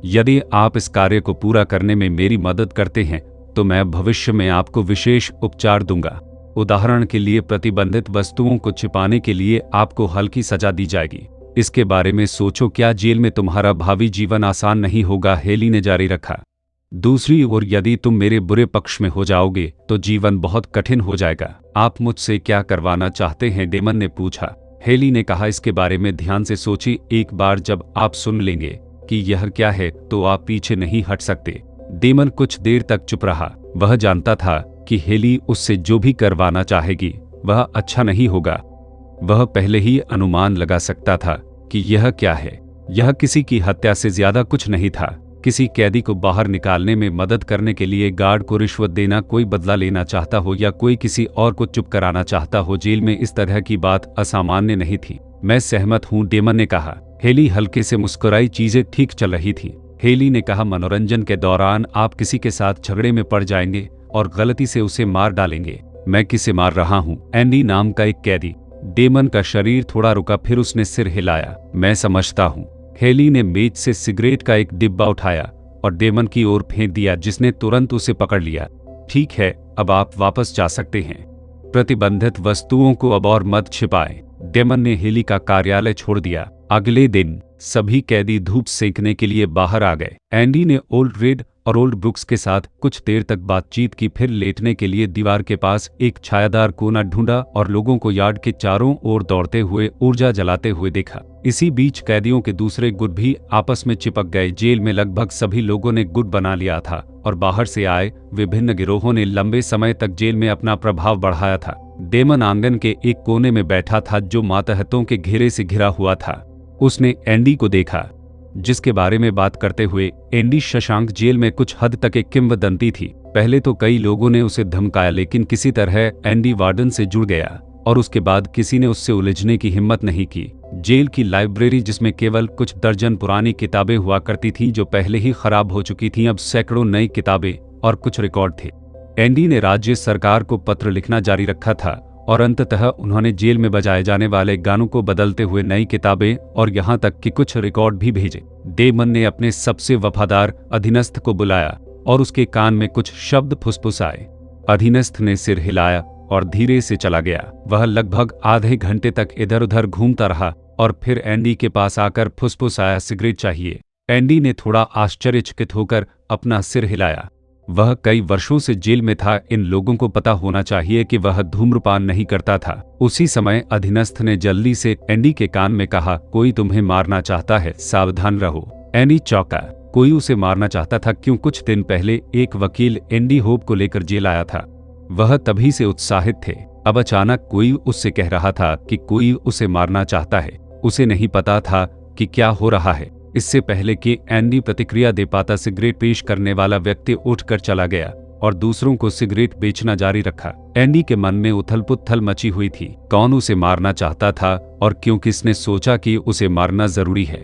यदि आप इस कार्य को पूरा करने में मेरी मदद करते हैं तो मैं भविष्य में आपको विशेष उपचार दूंगा। उदाहरण के लिए, प्रतिबंधित वस्तुओं को छिपाने के लिए आपको हल्की सजा दी जाएगी। इसके बारे में सोचो, क्या जेल में तुम्हारा भावी जीवन आसान नहीं होगा? हेली ने जारी रखा। दूसरी ओर, यदि तुम मेरे बुरे पक्ष में हो जाओगे तो जीवन बहुत कठिन हो जाएगा। आप मुझसे क्या करवाना चाहते हैं? डेमन ने पूछा। हेली ने कहा, इसके बारे में ध्यान से सोचिए। एक बार जब आप सुन लेंगे कि यह क्या है तो आप पीछे नहीं हट सकते। डेमन कुछ देर तक चुप रहा। वह जानता था कि हेली उससे जो भी करवाना चाहेगी वह अच्छा नहीं होगा। वह पहले ही अनुमान लगा सकता था कि यह क्या है। यह किसी की हत्या से ज्यादा कुछ नहीं था। किसी कैदी को बाहर निकालने में मदद करने के लिए गार्ड को रिश्वत देना, कोई बदला लेना चाहता हो या कोई किसी और को चुप कराना चाहता हो। जेल में इस तरह की बात असामान्य नहीं थी। मैं सहमत हूँ, डेमन ने कहा। हेली हल्के से मुस्कुराई। चीजें ठीक चल रही थी। हेली ने कहा, मनोरंजन के दौरान आप किसी के साथ झगड़े में पड़ जाएंगे और गलती से उसे मार डालेंगे। मैं किसे मार रहा हूँ? एंडी नाम का एक कैदी। डेमन का शरीर थोड़ा रुका, फिर उसने सिर हिलाया। मैं समझता हूँ। हेली ने मेज से सिगरेट का एक डिब्बा उठाया और डेमन की ओर फेंक दिया, जिसने तुरंत उसे पकड़ लिया। ठीक है, अब आप वापस जा सकते हैं। प्रतिबंधित वस्तुओं को अब और मत छिपाएं। डेमन ने हेली का कार्यालय छोड़ दिया। अगले दिन सभी कैदी धूप सेंकने के लिए बाहर आ गए। एंडी ने ओल्ड रेड और ओल्ड ब्रुक्स के साथ कुछ देर तक बातचीत की, फिर लेटने के लिए दीवार के पास एक छायादार कोना ढूंढा और लोगों को यार्ड के चारों ओर दौड़ते हुए ऊर्जा जलाते हुए देखा। इसी बीच कैदियों के दूसरे गुट भी आपस में चिपक गए। जेल में लगभग सभी लोगों ने गुट बना लिया था और बाहर से आए विभिन्न गिरोहों ने लंबे समय तक जेल में अपना प्रभाव बढ़ाया था। डेमन आंगन के एक कोने में बैठा था जो मातहतों के घेरे से घिरा हुआ था। उसने एंडी को देखा, जिसके बारे में बात करते हुए एंडी शशांक जेल में कुछ हद तक एक किंवदंती थी। पहले तो कई लोगों ने उसे धमकाया, लेकिन किसी तरह एंडी वार्डन से जुड़ गया और उसके बाद किसी ने उससे उलझने की हिम्मत नहीं की। जेल की लाइब्रेरी, जिसमें केवल कुछ दर्जन पुरानी किताबें हुआ करती थीं जो पहले ही खराब हो चुकी थीं, अब सैकड़ों नई किताबें और कुछ रिकॉर्ड थे। एंडी ने राज्य सरकार को पत्र लिखना जारी रखा था और अंततः उन्होंने जेल में बजाए जाने वाले गानों को बदलते हुए नई किताबें और यहाँ तक कि कुछ रिकॉर्ड भी भेजे। डेमन ने अपने सबसे वफादार अधीनस्थ को बुलाया और उसके कान में कुछ शब्द फुसफुसाए। अधीनस्थ ने सिर हिलाया और धीरे से चला गया। वह लगभग आधे घंटे तक इधर उधर घूमता रहा और फिर एंडी के पास आकर फुसफुसाया, सिगरेट चाहिए। एंडी ने थोड़ा आश्चर्यचकित होकर अपना सिर हिलाया। वह कई वर्षों से जेल में था। इन लोगों को पता होना चाहिए कि वह धूम्रपान नहीं करता था। उसी समय अधीनस्थ ने जल्दी से एंडी के कान में कहा, कोई तुम्हें मारना चाहता है, सावधान रहो। एंडी चौंका। कोई उसे मारना चाहता था? क्यों? कुछ दिन पहले एक वकील एंडी होप को लेकर जेल आया था। वह तभी से उत्साहित थे। अब अचानक कोई उससे कह रहा था कि कोई उसे मारना चाहता है। उसे नहीं पता था कि क्या हो रहा है। इससे पहले कि एंडी प्रतिक्रिया दे पाता, सिगरेट पेश करने वाला व्यक्ति उठकर चला गया और दूसरों को सिगरेट बेचना जारी रखा। एंडी के मन में उथल पुथल मची हुई थी। कौन उसे मारना चाहता था और क्यों? किसने सोचा कि उसे मारना जरूरी है?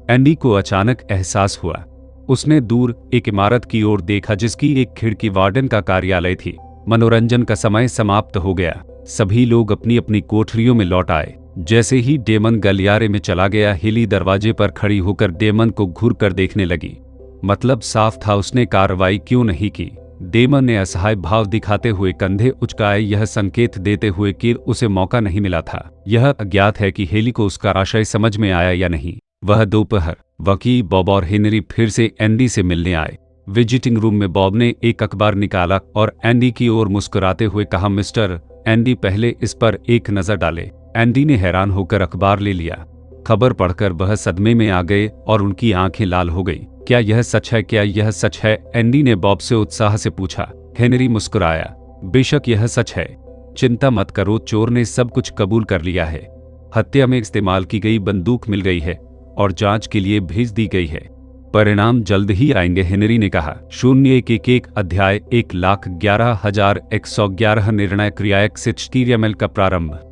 एंडी को अचानक एहसास हुआ। उसने दूर एक इमारत की ओर देखा जिसकी एक खिड़की वार्डन का कार्यालय थी। मनोरंजन का समय समाप्त हो गया। सभी लोग अपनी अपनी कोठरियों में लौट आए। जैसे ही डेमन गलियारे में चला गया, हेली दरवाजे पर खड़ी होकर डेमन को घूर कर देखने लगी। मतलब साफ था, उसने कार्रवाई क्यों नहीं की। डेमन ने असहाय भाव दिखाते हुए कंधे उचकाए, यह संकेत देते हुए कि उसे मौका नहीं मिला था। यह अज्ञात है कि हेली को उसका आशय समझ में आया या नहीं। वह दोपहर वकील बॉब और हेनरी फिर से एंडी से मिलने आए। विजिटिंग रूम में बॉब ने एक अखबार निकाला और एंडी की ओर मुस्कुराते हुए कहा, मिस्टर एंडी, पहले इस पर एक नजर डाले। एंडी ने हैरान होकर अखबार ले लिया। खबर पढ़कर वह सदमे में आ गए और उनकी आंखें लाल हो गई। क्या यह सच है? क्या यह सच है? एंडी ने बॉब से उत्साह से पूछा। हेनरी मुस्कुराया। बेशक यह सच है। चिंता मत करो, चोर ने सब कुछ कबूल कर लिया है। हत्या में इस्तेमाल की गई बंदूक मिल गई है और जांच के लिए भेज दी गई है। परिणाम जल्द ही आएंगे, हेनरी ने कहा। 011 अध्याय 1,11,111 निर्णय क्रिया HTML का प्रारंभ।